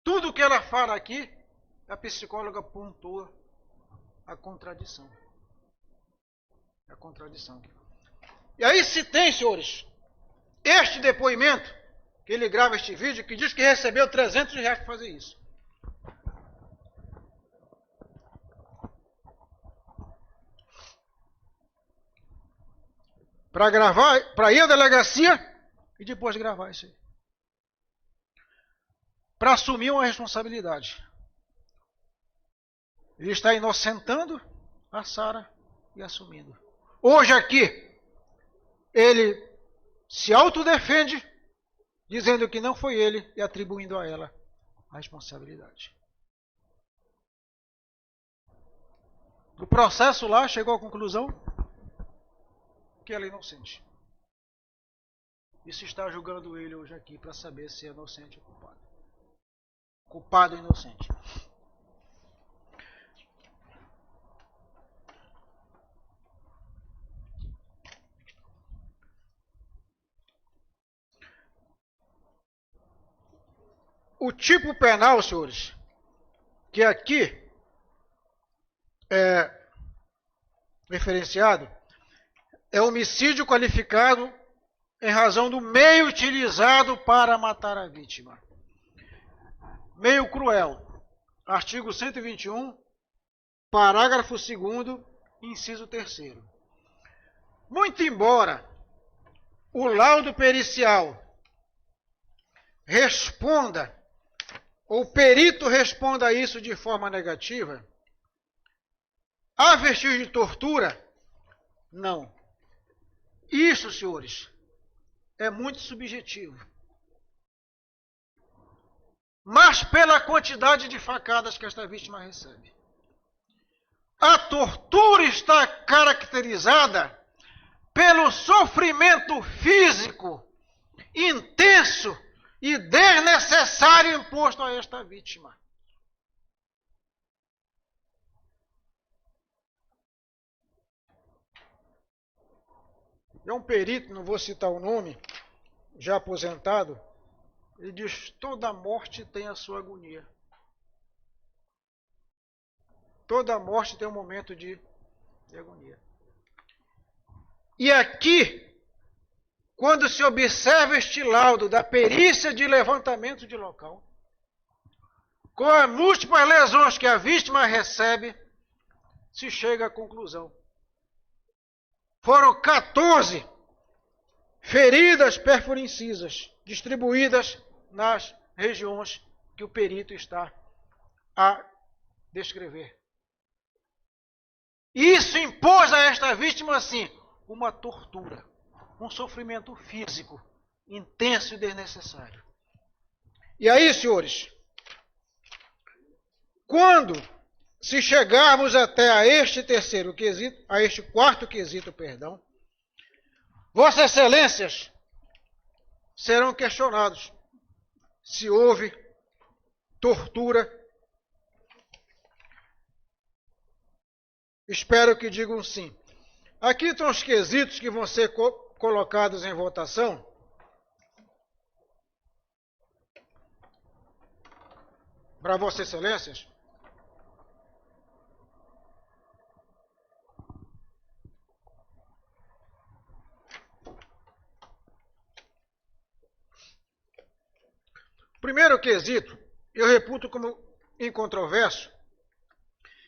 Tudo que ela fala aqui, a psicóloga pontua a contradição. A contradição. E aí se tem, senhores, este depoimento, que ele grava este vídeo, que diz que recebeu R$300 para fazer isso. Para gravar, para ir à delegacia e depois gravar isso aí. Para assumir uma responsabilidade. Ele está inocentando a Sara e assumindo. Hoje aqui, ele se autodefende, dizendo que não foi ele e atribuindo a ela a responsabilidade. O processo lá chegou à conclusão que ela é inocente. E se está julgando ele hoje aqui para saber se é inocente ou culpado. Culpado ou inocente. O tipo penal, senhores, que aqui é referenciado, é homicídio qualificado em razão do meio utilizado para matar a vítima. Meio cruel. Artigo 121, parágrafo 2º, inciso 3º. Muito embora o laudo pericial responda, ou o perito responda a isso de forma negativa, há vestígio de tortura? Não. Isso, senhores, é muito subjetivo. mas pela quantidade de facadas que esta vítima recebe. A tortura está caracterizada pelo sofrimento físico intenso e desnecessário imposto a esta vítima. É um perito, não vou citar o nome, já aposentado, ele diz: toda morte tem a sua agonia. Toda morte tem um momento de agonia. E aqui, quando se observa este laudo da perícia de levantamento de local, com as múltiplas lesões que a vítima recebe, se chega à conclusão. Foram 14 feridas perfuro-incisas, distribuídas nas regiões que o perito está a descrever. Isso impôs a esta vítima, assim, uma tortura, um sofrimento físico intenso e desnecessário. E aí, senhores, quando se chegarmos até a este terceiro quesito, a este quarto quesito, perdão, Vossas Excelências serão questionados se houve tortura. Espero que digam sim. Aqui estão os quesitos que vão ser colocados em votação. Para Vossas Excelências. Primeiro quesito, eu reputo como incontroverso,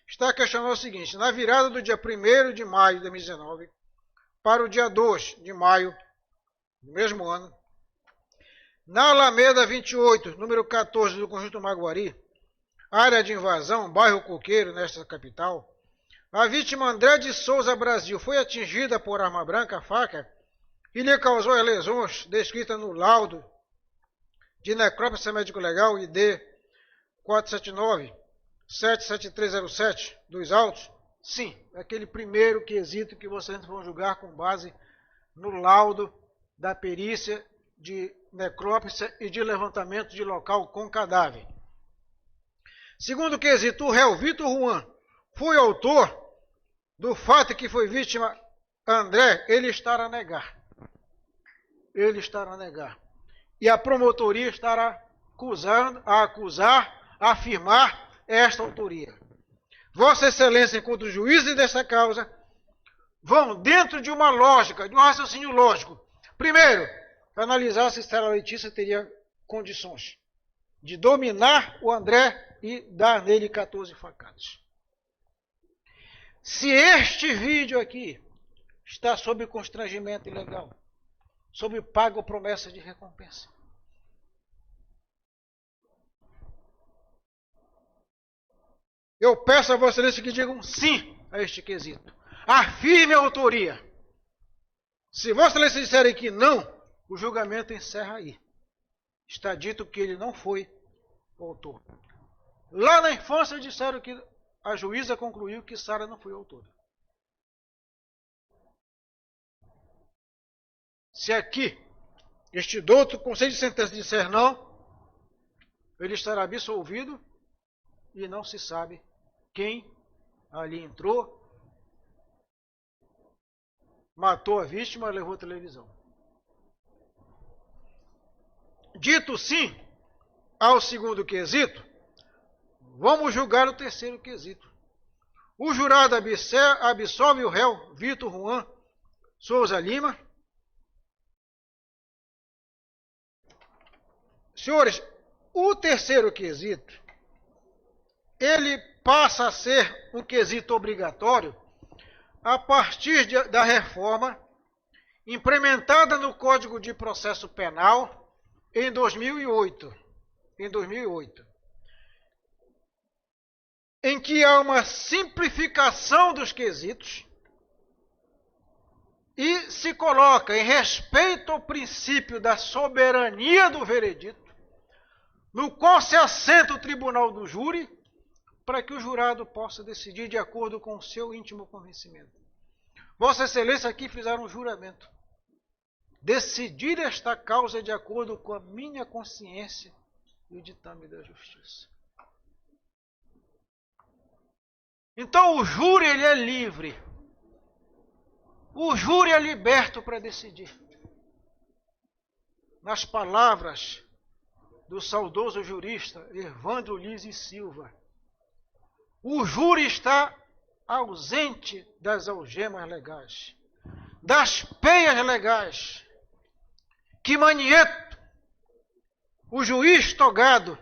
está questionando o seguinte: na virada do dia 1º de maio de 2019 para o dia 2 de maio do mesmo ano, na Alameda 28, número 14 do Conjunto Maguari, área de invasão, bairro Coqueiro, nesta capital, a vítima André de Souza Brasil foi atingida por arma branca, faca, e lhe causou as lesões descritas no laudo de necrópsia médico-legal ID 479-77307 dos autos? Sim, aquele primeiro quesito que vocês vão julgar com base no laudo da perícia de necrópsia e de levantamento de local com cadáver. Segundo quesito, o réu Vitor Juan foi autor do fato que foi vítima André, ele estará a negar. Ele estará a negar. E a promotoria estará a afirmar esta autoria. Vossa Excelência, enquanto os juízes dessa causa, vão dentro de uma lógica, de um raciocínio lógico. Primeiro, analisar se Sara Letícia teria condições de dominar o André e dar nele 14 facadas. Se este vídeo aqui está sob constrangimento ilegal, sob pago ou promessa de recompensa, eu peço a Vossa Excelência que digam sim a este quesito. Afirme a autoria. Se Vossa Excelência disserem que não, o julgamento encerra aí. Está dito que ele não foi o autor. Lá na infância disseram que a juíza concluiu que Sara não foi autora. Se aqui este douto conselho de sentença disser não, ele estará absolvido e não se sabe quem ali entrou, matou a vítima e levou a televisão. Dito sim ao segundo quesito, vamos julgar o terceiro quesito. O jurado absolve o réu Vitor Juan Souza Lima. Senhores, o terceiro quesito, ele passa a ser um quesito obrigatório a partir da reforma implementada no Código de Processo Penal em 2008. Em que há uma simplificação dos quesitos e se coloca, em respeito ao princípio da soberania do veredito, no qual se assenta o tribunal do júri, para que o jurado possa decidir de acordo com o seu íntimo convencimento. Vossa Excelência aqui fizeram um juramento. Decidir esta causa de acordo com a minha consciência e o ditame da justiça. Então o júri ele é livre. O júri é liberto para decidir. Nas palavras do saudoso jurista Evandro Lins e Silva, o júri está ausente das algemas legais, das peias legais, que Manieto, o juiz togado,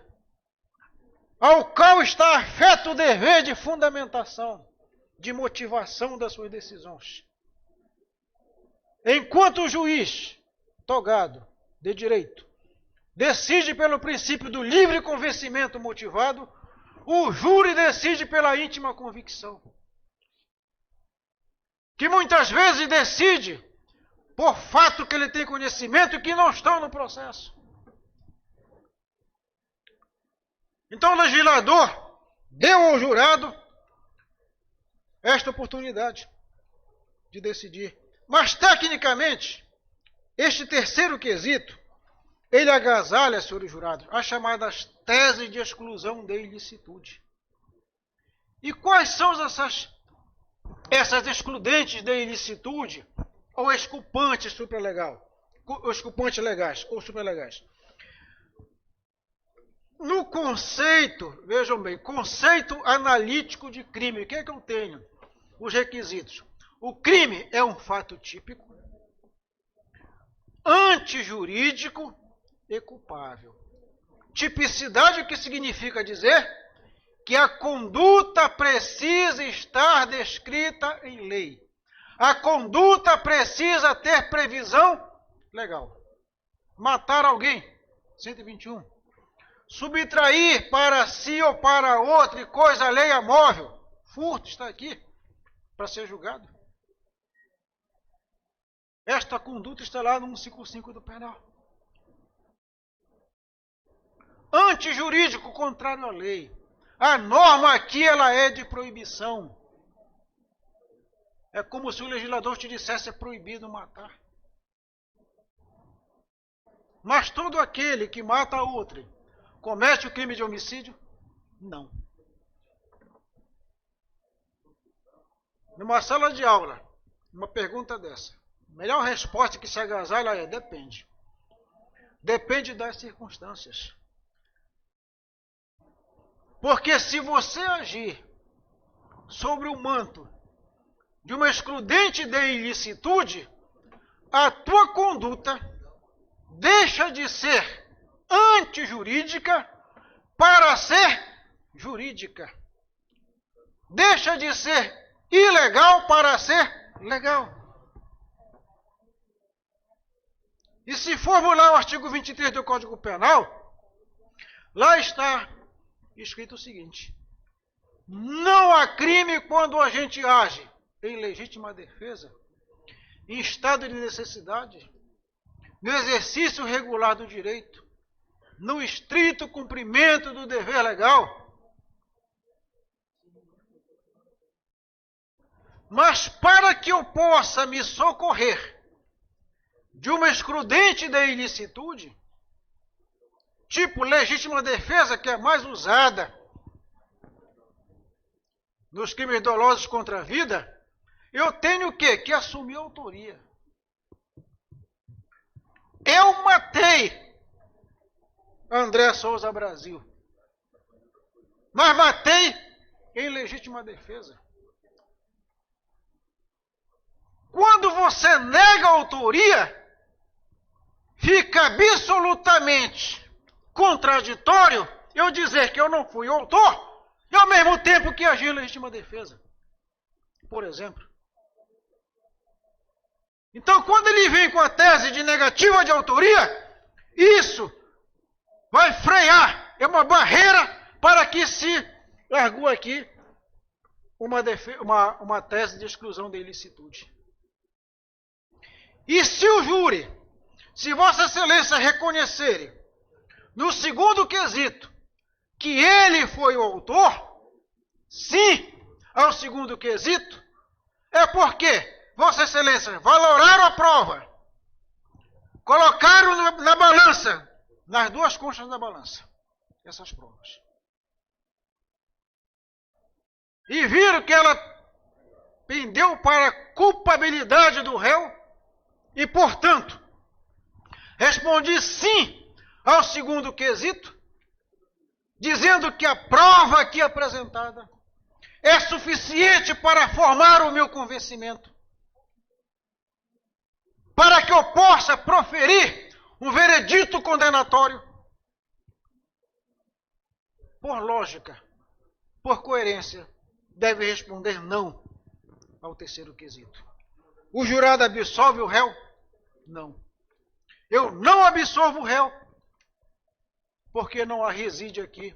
ao qual está afeto o dever de fundamentação, de motivação das suas decisões. Enquanto o juiz togado de direito decide pelo princípio do livre convencimento motivado, o júri decide pela íntima convicção, que muitas vezes decide por fato que ele tem conhecimento e que não estão no processo. Então o legislador deu ao jurado esta oportunidade de decidir. Mas tecnicamente, este terceiro quesito, ele agasalha, senhores jurados, as chamadas teses de exclusão de ilicitude. E quais são essas excludentes de ilicitude ou exculpantes legais ou supralegais? No conceito, vejam bem, conceito analítico de crime, o que é que eu tenho? Os requisitos. O crime é um fato típico, antijurídico e culpável. Tipicidade, o que significa dizer? Que a conduta precisa estar descrita em lei. A conduta precisa ter previsão legal. Matar alguém, 121. Subtrair para si ou para outro coisa alheia móvel. Furto está aqui para ser julgado. Esta conduta está lá no 155 do penal. Antijurídico, contrário à lei. A norma aqui ela é de proibição. É como se o legislador te dissesse é proibido matar. Mas todo aquele que mata outro comete o crime de homicídio? Não. Numa sala de aula, uma pergunta dessa, a melhor resposta que se agasalha é depende. Depende das circunstâncias. Porque se você agir sobre o manto de uma excludente de ilicitude, a tua conduta deixa de ser antijurídica para ser jurídica. Deixa de ser ilegal para ser legal. E se formos lá o artigo 23 do Código Penal, lá está escrito o seguinte: não há crime quando a gente age em legítima defesa, em estado de necessidade, no exercício regular do direito, no estrito cumprimento do dever legal. Mas para que eu possa me socorrer de uma excludente da ilicitude, tipo legítima defesa, que é mais usada nos crimes dolosos contra a vida, eu tenho o quê? Que assumir a autoria. Eu matei André Souza Brasil, mas matei em legítima defesa. Quando você nega a autoria, fica absolutamente contraditório eu dizer que eu não fui autor e ao mesmo tempo que agi em legítima defesa, por exemplo. Então, quando ele vem com a tese de negativa de autoria, isso vai frear, é uma barreira para que se argue aqui uma tese de exclusão da ilicitude. E se o júri, se Vossa Excelência reconhecerem No segundo quesito, que ele foi o autor, sim, ao segundo quesito, é porque Vossa Excelência valoraram a prova, colocaram na balança, nas duas conchas da balança, essas provas. E viram que ela pendeu para a culpabilidade do réu e, portanto, respondi sim ao segundo quesito, dizendo que a prova aqui apresentada é suficiente para formar o meu convencimento, para que eu possa proferir um veredito condenatório. Por lógica, por coerência, deve responder não ao terceiro quesito. O jurado absolve o réu? Não. Eu não absolvo o réu, porque não há reside aqui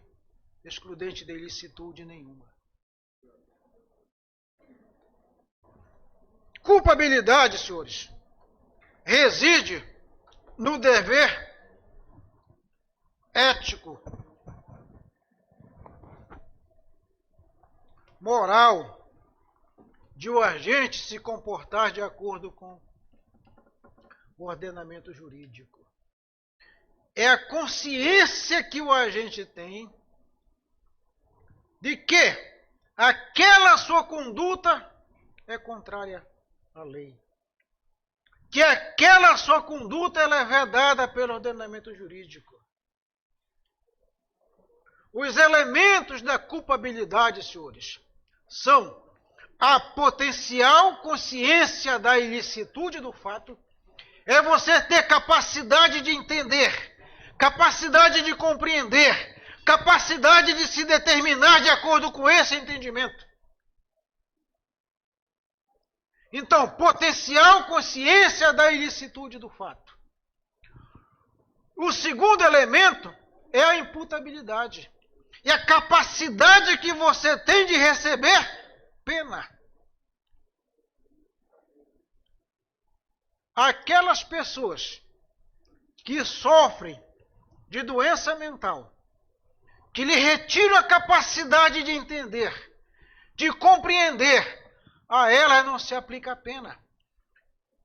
excludente de ilicitude nenhuma. Culpabilidade, senhores, reside no dever ético, moral, de o agente se comportar de acordo com o ordenamento jurídico. É a consciência que o agente tem de que aquela sua conduta é contrária à lei. Que aquela sua conduta ela é vedada pelo ordenamento jurídico. Os elementos da culpabilidade, senhores, são a potencial consciência da ilicitude do fato, é você ter capacidade de entender, capacidade de compreender, capacidade de se determinar de acordo com esse entendimento. Então, potencial consciência da ilicitude do fato. O segundo elemento é a imputabilidade. E a capacidade que você tem de receber pena. Aquelas pessoas que sofrem de doença mental, que lhe retiram a capacidade de entender, de compreender, a ela não se aplica a pena.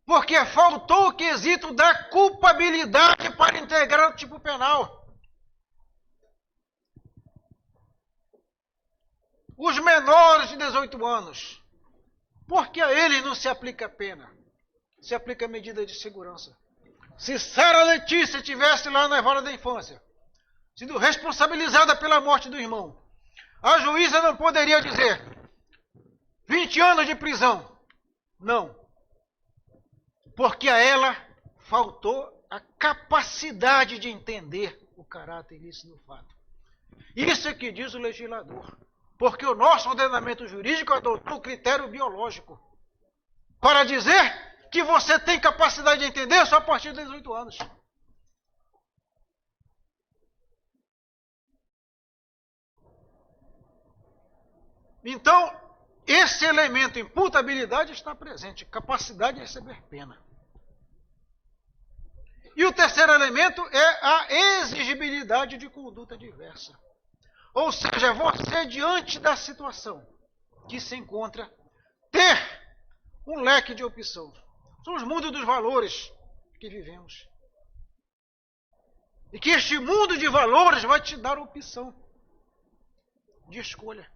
Porque faltou o quesito da culpabilidade para integrar o tipo penal. Os menores de 18 anos, porque a eles não se aplica a pena, se aplica a medida de segurança. Se Sara Letícia tivesse lá na vara da infância, sido responsabilizada pela morte do irmão, a juíza não poderia dizer 20 anos de prisão. Não. Porque a ela faltou a capacidade de entender o caráter ilícito do fato. Isso é que diz o legislador. Porque o nosso ordenamento jurídico adotou o critério biológico para dizer que você tem capacidade de entender só a partir de 18 anos. Então, esse elemento imputabilidade está presente, capacidade de receber pena. E o terceiro elemento é a exigibilidade de conduta diversa. Ou seja, você diante da situação que se encontra, ter um leque de opção. São os mundos dos valores que vivemos. E que este mundo de valores vai te dar opção de escolha.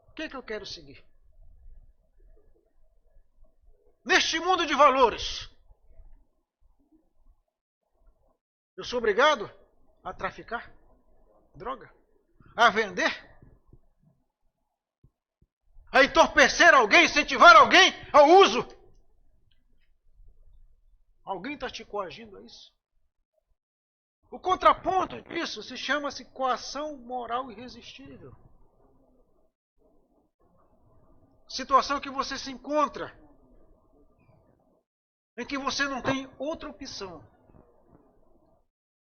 O que é que eu quero seguir? Neste mundo de valores, eu sou obrigado a traficar droga, a vender, a entorpecer alguém, incentivar alguém ao uso. Alguém está te coagindo a isso? O contraponto disso se chama-se coação moral irresistível. Situação que você se encontra, em que você não tem outra opção.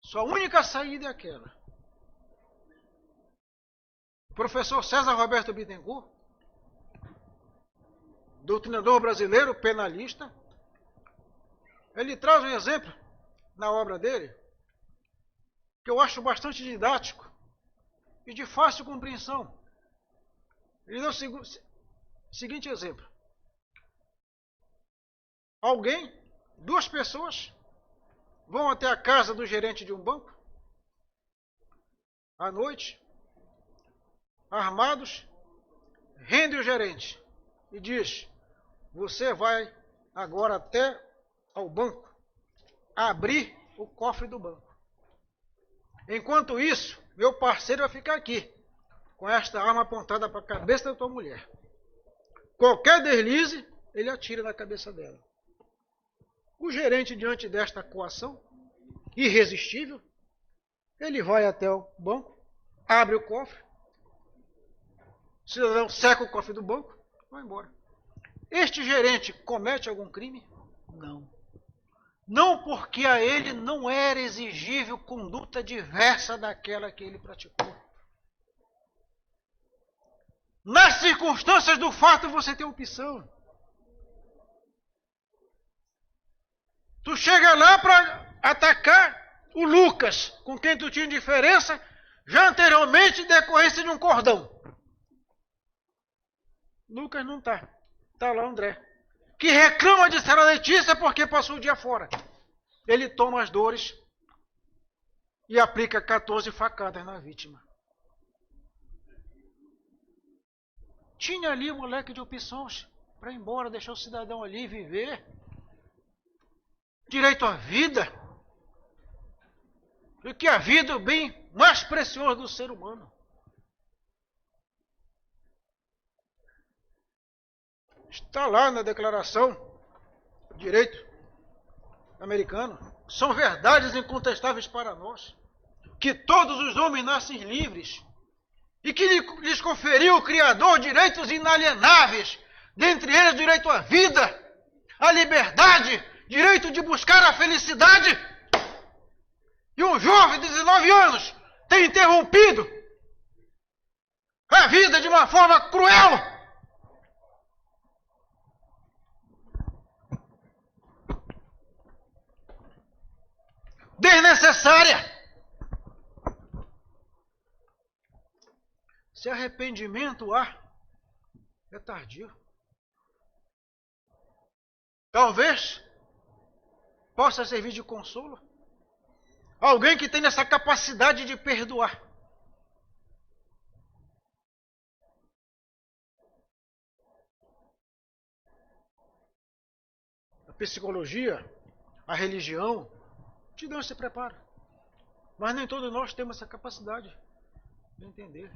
Sua única saída é aquela. O professor César Roberto Bittencourt, doutrinador brasileiro, penalista, ele traz um exemplo na obra dele, que eu acho bastante didático e de fácil compreensão. Ele deu o seguinte exemplo. Duas pessoas, vão até a casa do gerente de um banco, à noite, armados, rende o gerente e diz: você vai agora até ao banco abrir o cofre do banco. Enquanto isso, meu parceiro vai ficar aqui, com esta arma apontada para a cabeça da tua mulher. Qualquer deslize, ele atira na cabeça dela. O gerente, diante desta coação irresistível, ele vai até o banco, abre o cofre, o cidadão seca o cofre do banco, vai embora. Este gerente comete algum crime? Não. Não, porque a ele não era exigível conduta diversa daquela que ele praticou. Nas circunstâncias do fato, você tem opção. Tu chega lá para atacar o Lucas, com quem tu tinha diferença, já anteriormente em decorrência de um cordão. Lucas não está. Está lá o André, que reclama de Sara Letícia porque passou o dia fora. Ele toma as dores e aplica 14 facadas na vítima. Tinha ali um moleque de opções para ir embora, deixar o cidadão ali viver. Direito à vida. E que a vida é o bem mais precioso do ser humano. Está lá na Declaração de Direito Americano. São verdades incontestáveis para nós. Que todos os homens nascem livres. E que lhes conferiu o Criador direitos inalienáveis. Dentre eles, direito à vida, à liberdade, direito de buscar a felicidade. E um jovem de 19 anos tem interrompido a vida de uma forma cruel. Desnecessária. Se arrependimento há, é tardio. Talvez possa servir de consolo alguém que tenha essa capacidade de perdoar. A psicologia, a religião, te dão esse preparo. Mas nem todos nós temos essa capacidade de entender,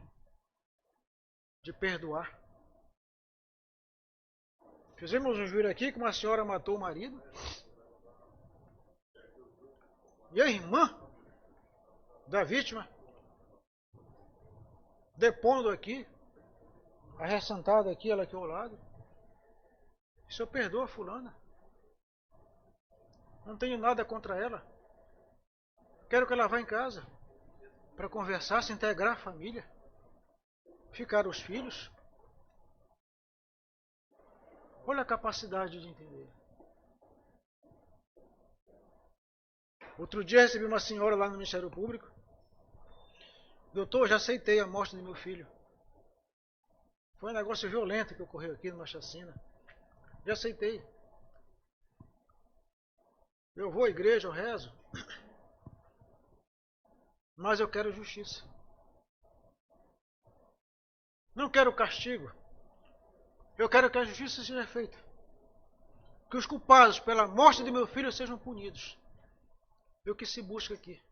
de perdoar. Fizemos um júri aqui que uma senhora matou o marido. E a irmã da vítima, depondo aqui, arressentada aqui, ela aqui ao lado. O senhor perdoa a fulana. Não tenho nada contra ela. Quero que ela vá em casa para conversar, se integrar a família, ficar os filhos. Olha a capacidade de entender. Outro dia recebi uma senhora lá no Ministério Público. Doutor, já aceitei a morte do meu filho. Foi um negócio violento que ocorreu aqui numa chacina. Já aceitei. Eu vou à igreja, eu rezo. Mas eu quero justiça. Não quero castigo. Eu quero que a justiça seja feita. Que os culpados pela morte de meu filho sejam punidos. É o que se busca aqui.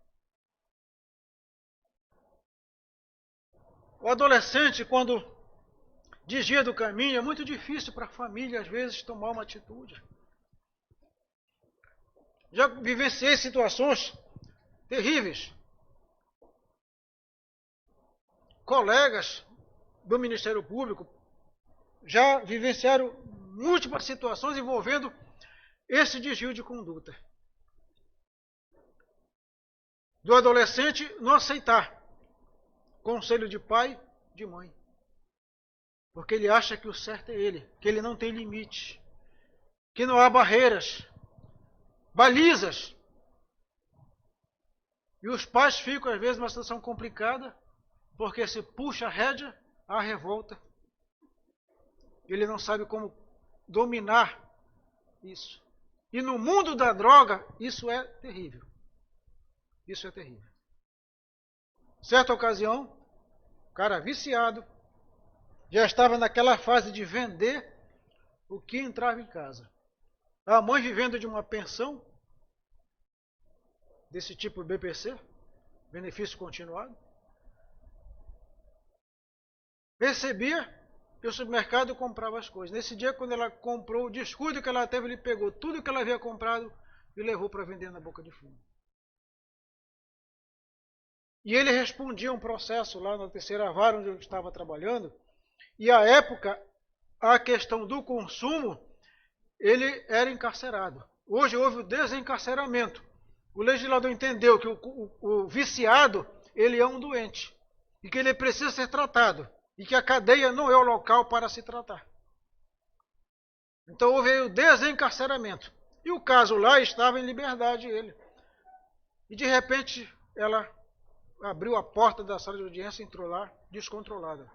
O adolescente, quando desvia do caminho, é muito difícil para a família, às vezes, tomar uma atitude. Já vivenciei situações terríveis. Colegas do Ministério Público já vivenciaram múltiplas situações envolvendo esse desvio de conduta. Do adolescente não aceitar conselho de pai, de mãe. Porque ele acha que o certo é ele, que ele não tem limite, que não há barreiras, balizas. E os pais ficam, às vezes, numa situação complicada, porque se puxa a rédea, há revolta. Ele não sabe como dominar isso. E no mundo da droga, isso é terrível. Isso é terrível. Certa ocasião, o cara viciado, já estava naquela fase de vender o que entrava em casa. A mãe vivendo de uma pensão, desse tipo BPC, benefício continuado, recebia e o supermercado comprava as coisas. Nesse dia, quando ela comprou, o descuido que ela teve, ele pegou tudo que ela havia comprado e levou para vender na boca de fumo. E ele respondia um processo lá na terceira vara onde eu estava trabalhando, e à época, a questão do consumo, ele era encarcerado. Hoje houve o desencarceramento. O legislador entendeu que o viciado, ele é um doente, e que ele precisa ser tratado, e que a cadeia não é o local para se tratar. Então houve o desencarceramento. E o caso lá estava em liberdade, ele. E de repente, ela abriu a porta da sala de audiência e entrou lá, descontrolada.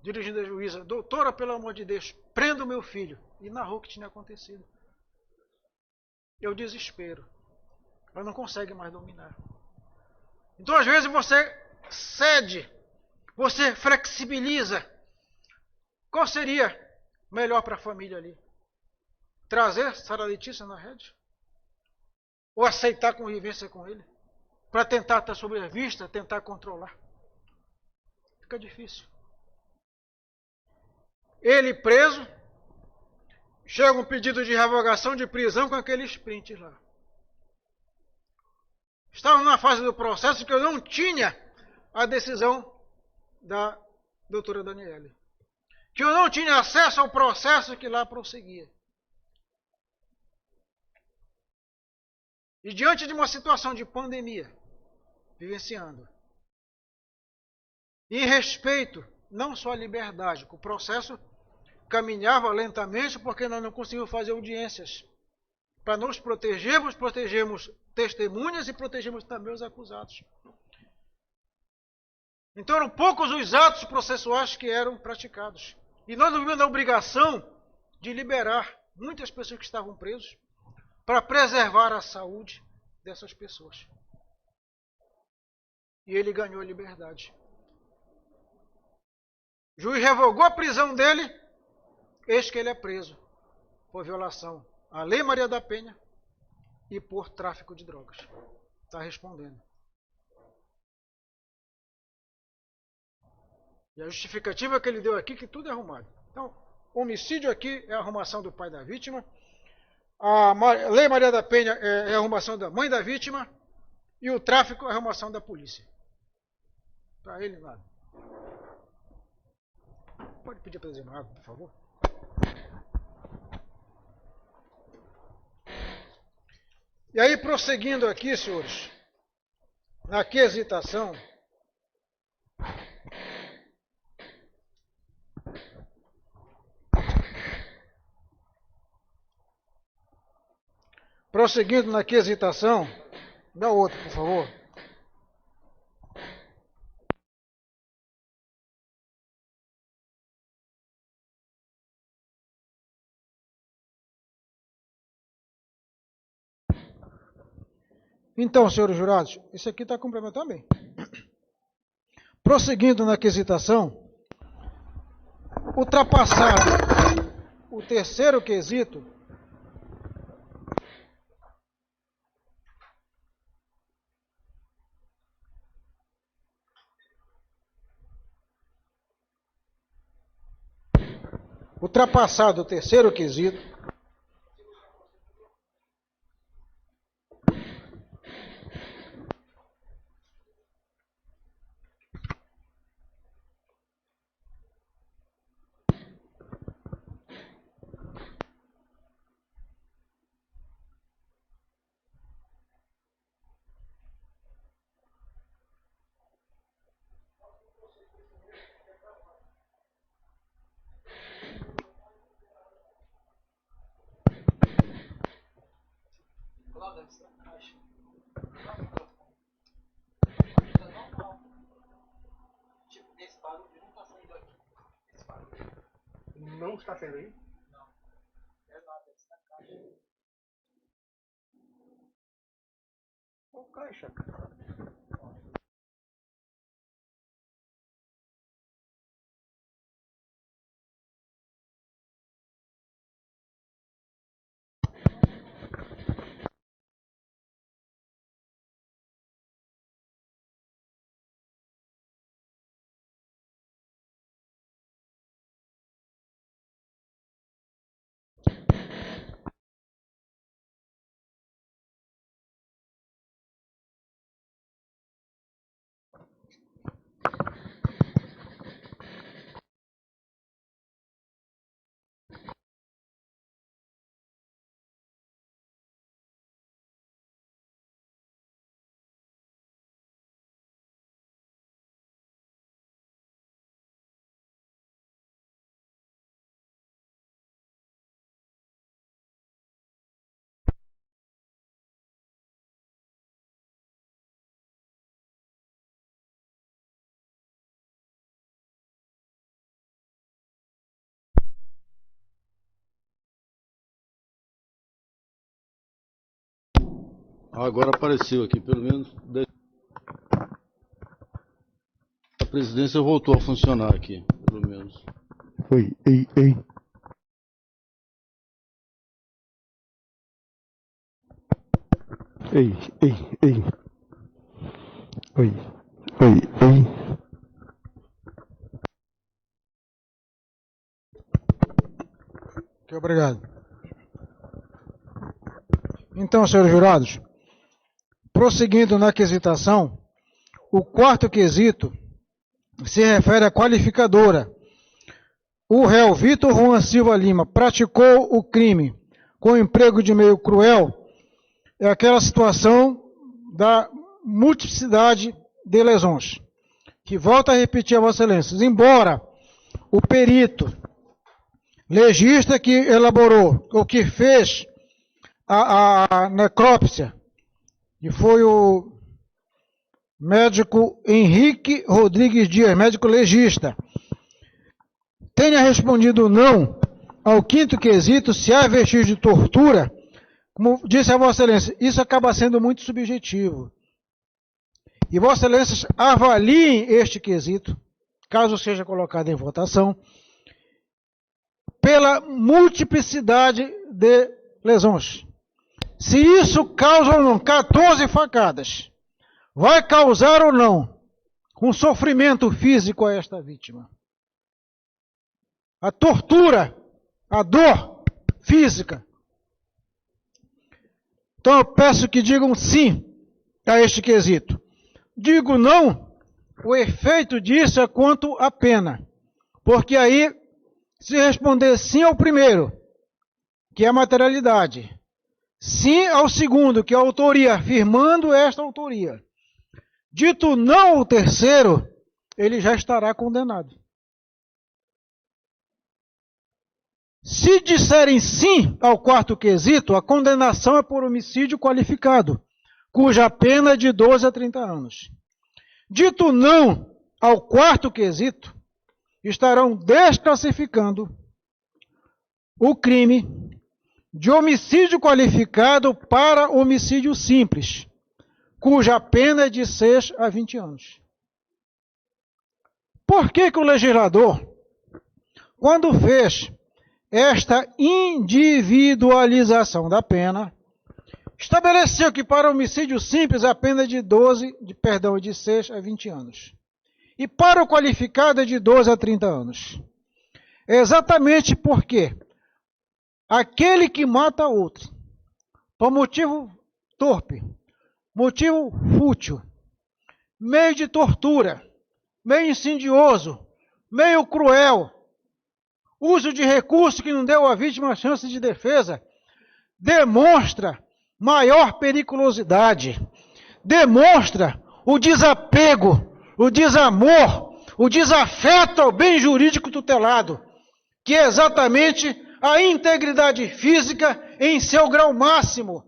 Dirigindo a juíza: doutora, pelo amor de Deus, prenda o meu filho. E narrou o que tinha acontecido. É o desespero. Ela não consegue mais dominar. Então, às vezes, você cede, você flexibiliza. Qual seria melhor para a família ali? Trazer Sara Letícia na rede? Ou aceitar a convivência com ele? Para tentar estar sob a vista, tentar controlar. Fica difícil. Ele preso, chega um pedido de revogação de prisão com aqueles prints lá. Estava numa fase do processo que eu não tinha a decisão da doutora Daniele. Que eu não tinha acesso ao processo que lá prosseguia. E diante de uma situação de pandemia, vivenciando, e em respeito não só à liberdade, que o processo caminhava lentamente porque nós não conseguimos fazer audiências. Para nos protegermos, protegemos testemunhas e protegemos também os acusados. Então eram poucos os atos processuais que eram praticados. E nós não vimos a obrigação de liberar muitas pessoas que estavam presas para preservar a saúde dessas pessoas. E ele ganhou a liberdade. O juiz revogou a prisão dele, eis que ele é preso por violação à Lei Maria da Penha e por tráfico de drogas. Está respondendo. E a justificativa que ele deu aqui, que tudo é arrumado. Então, homicídio aqui é a arrumação do pai da vítima, a Lei Maria da Penha é a arrumação da mãe da vítima e o tráfico é a arrumação da polícia. Para ele, nada. Pode pedir para trazer uma água, por favor? E aí, prosseguindo aqui, senhores, na quesitação, dá outro, por favor. Então, senhores jurados, isso aqui está complementando bem. Prosseguindo na quesitação, ultrapassado o terceiro quesito, não está tendo aí? Ô, caixa. Agora apareceu aqui, pelo menos. A presidência voltou a funcionar aqui, pelo menos. Oi, ei, ei. Ei, ei, ei. Oi, oi, ei. Ok, obrigado. Então, senhores jurados, prosseguindo na quesitação, o quarto quesito se refere à qualificadora. O réu Vitor Juan Silva Lima praticou o crime com emprego de meio cruel. É aquela situação da multiplicidade de lesões, que volta a repetir a Vossa Excelência. Embora o perito legista que elaborou, ou que fez a necrópsia, e foi o médico Henrique Rodrigues Dias, médico legista, tenha respondido não ao quinto quesito, se há vestígio de tortura, como disse a Vossa Excelência, isso acaba sendo muito subjetivo. E Vossa Excelência avaliem este quesito, caso seja colocado em votação, pela multiplicidade de lesões. Se isso causa ou não 14 facadas, vai causar ou não um sofrimento físico a esta vítima. A tortura, a dor física. Então eu peço que digam sim a este quesito. Digo não, o efeito disso é quanto à pena. Porque aí, se responder sim ao primeiro, que é a materialidade, sim ao segundo, que é a autoria, afirmando esta autoria, dito não ao terceiro, ele já estará condenado. Se disserem sim ao quarto quesito, a condenação é por homicídio qualificado, cuja pena é de 12 a 30 anos. Dito não ao quarto quesito, estarão desclassificando o crime de homicídio qualificado para homicídio simples, cuja pena é de 6 a 20 anos. Por que o legislador, quando fez esta individualização da pena, estabeleceu que para homicídio simples a pena é de 6 a 20 anos. E para o qualificado é de 12 a 30 anos. Exatamente porque aquele que mata outro, por motivo torpe, motivo fútil, meio de tortura, meio insidioso, meio cruel, uso de recurso que não deu à vítima a chance de defesa, demonstra maior periculosidade, demonstra o desapego, o desamor, o desafeto ao bem jurídico tutelado, que é exatamente a integridade física em seu grau máximo.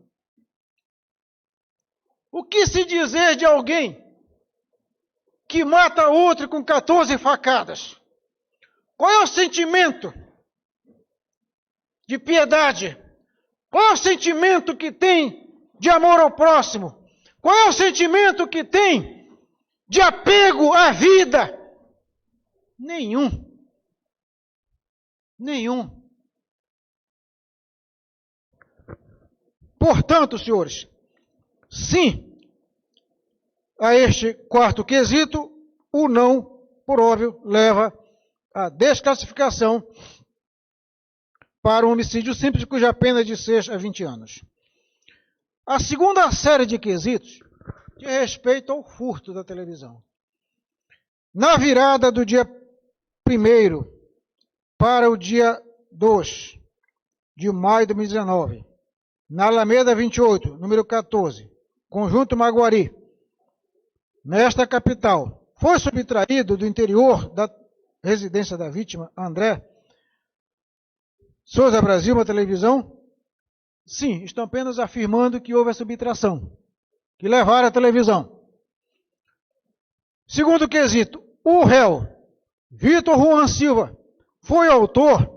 O que se dizer de alguém que mata outro com 14 facadas? Qual é o sentimento de piedade? Qual é o sentimento que tem de amor ao próximo? Qual é o sentimento que tem de apego à vida? Nenhum. Nenhum. Portanto, senhores, sim a este quarto quesito, o não, por óbvio, leva à desclassificação para um homicídio simples, cuja pena é de 6 a 20 anos. A segunda série de quesitos diz respeito ao furto da televisão. Na virada do dia 1º para o dia 2 de maio de 2019, na Alameda 28, número 14, Conjunto Maguari, nesta capital, foi subtraído do interior da residência da vítima, André Souza Brasil, uma televisão? Sim, estão apenas afirmando que houve a subtração, que levaram a televisão. Segundo quesito, o réu, Vitor Juan Silva, foi autor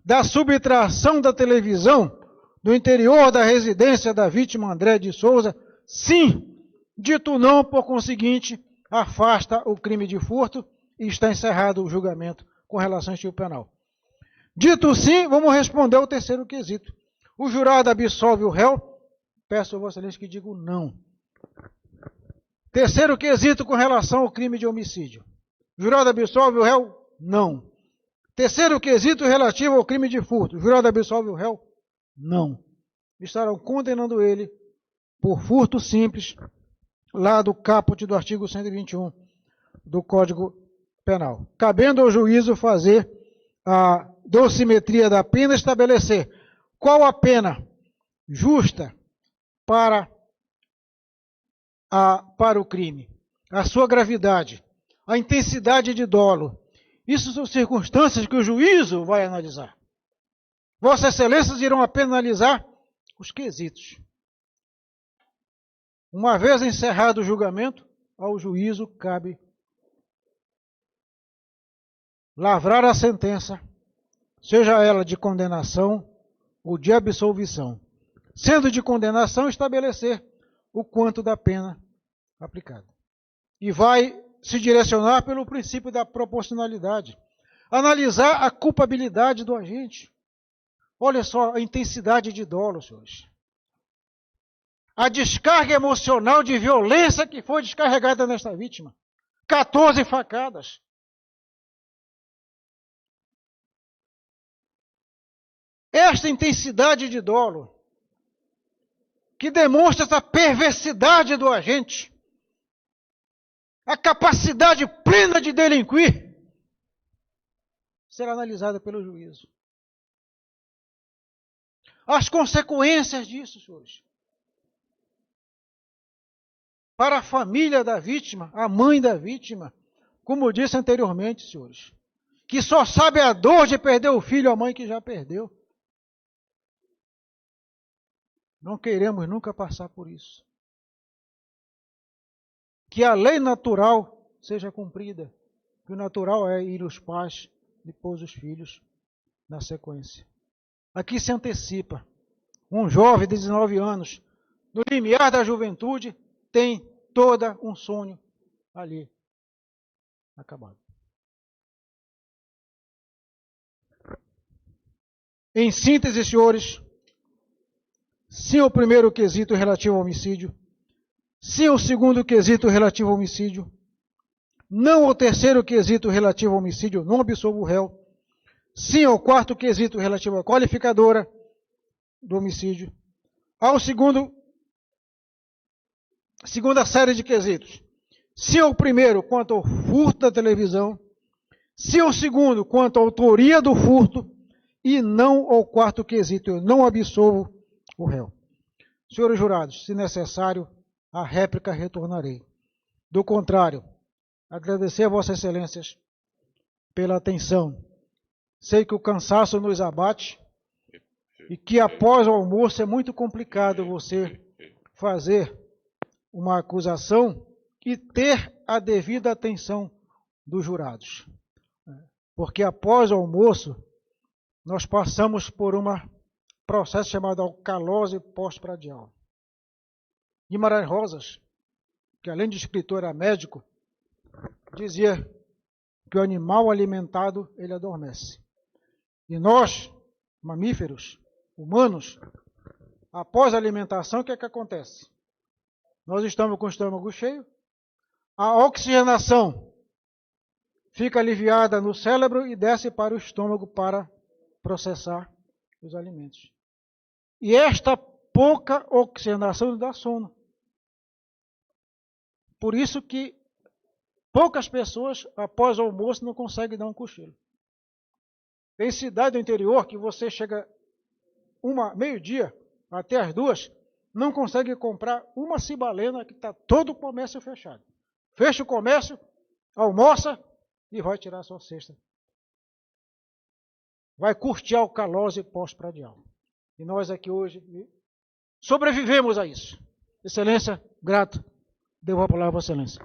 da subtração da televisão do interior da residência da vítima André de Souza? Sim. Dito não, por conseguinte, afasta o crime de furto e está encerrado o julgamento com relação ao tipo penal. Dito sim, vamos responder ao terceiro quesito. O jurado absolve o réu? Peço a Vossa Excelência que diga não. Terceiro quesito com relação ao crime de homicídio. O jurado absolve o réu? Não. Terceiro quesito relativo ao crime de furto. O jurado absolve o réu? Não. Estarão condenando ele por furto simples, lá do caput do artigo 121 do Código Penal. Cabendo ao juízo fazer a dosimetria da pena, estabelecer qual a pena justa para o crime, a sua gravidade, a intensidade de dolo. Isso são circunstâncias que o juízo vai analisar. Vossas Excelências irão apenas analisar os quesitos. Uma vez encerrado o julgamento, ao juízo cabe lavrar a sentença, seja ela de condenação ou de absolvição. Sendo de condenação, estabelecer o quanto da pena aplicada. E vai se direcionar pelo princípio da proporcionalidade. Analisar a culpabilidade do agente. Olha só a intensidade de dolo, senhores. A descarga emocional de violência que foi descarregada nesta vítima. 14 facadas. Esta intensidade de dolo, que demonstra essa perversidade do agente, a capacidade plena de delinquir, será analisada pelo juízo. As consequências disso, senhores. Para a família da vítima, a mãe da vítima, como eu disse anteriormente, senhores, que só sabe a dor de perder o filho, a mãe que já perdeu. Não queremos nunca passar por isso. Que a lei natural seja cumprida. Que o natural é ir os pais, depois os filhos, na sequência. Aqui se antecipa. Um jovem de 19 anos, no limiar da juventude, tem todo um sonho ali acabado. Em síntese, senhores, sim o primeiro quesito relativo ao homicídio, sim o segundo quesito relativo ao homicídio, não o terceiro quesito relativo ao homicídio, não absolvo o réu, sim ao quarto quesito relativo à qualificadora do homicídio, ao segunda série de quesitos, sim ao primeiro quanto ao furto da televisão, sim ao segundo quanto à autoria do furto, e não ao quarto quesito, eu não absolvo o réu. Senhores jurados, se necessário, a réplica retornarei. Do contrário, agradecer a Vossas Excelências pela atenção. Sei que o cansaço nos abate e que após o almoço é muito complicado você fazer uma acusação e ter a devida atenção dos jurados. Porque após o almoço, nós passamos por uma processo chamado alcalose pós-prandial. Guimarães Rosas, que além de escritor era médico, dizia que o animal alimentado, ele adormece. E nós, mamíferos, humanos, após a alimentação, o que é que acontece? Nós estamos com o estômago cheio, a oxigenação fica aliviada no cérebro e desce para o estômago para processar os alimentos. E esta pouca oxigenação nos dá sono. Por isso que poucas pessoas, após o almoço, não conseguem dar um cochilo. Tem cidade do interior que você chega meio-dia até as 2, não consegue comprar uma cibalena que está todo o comércio fechado. Fecha o comércio, almoça e vai tirar a sua cesta. Vai curtir a alcalose pós-prandial. E nós aqui hoje sobrevivemos a isso. Excelência, grato, devo a palavra a Vossa Excelência.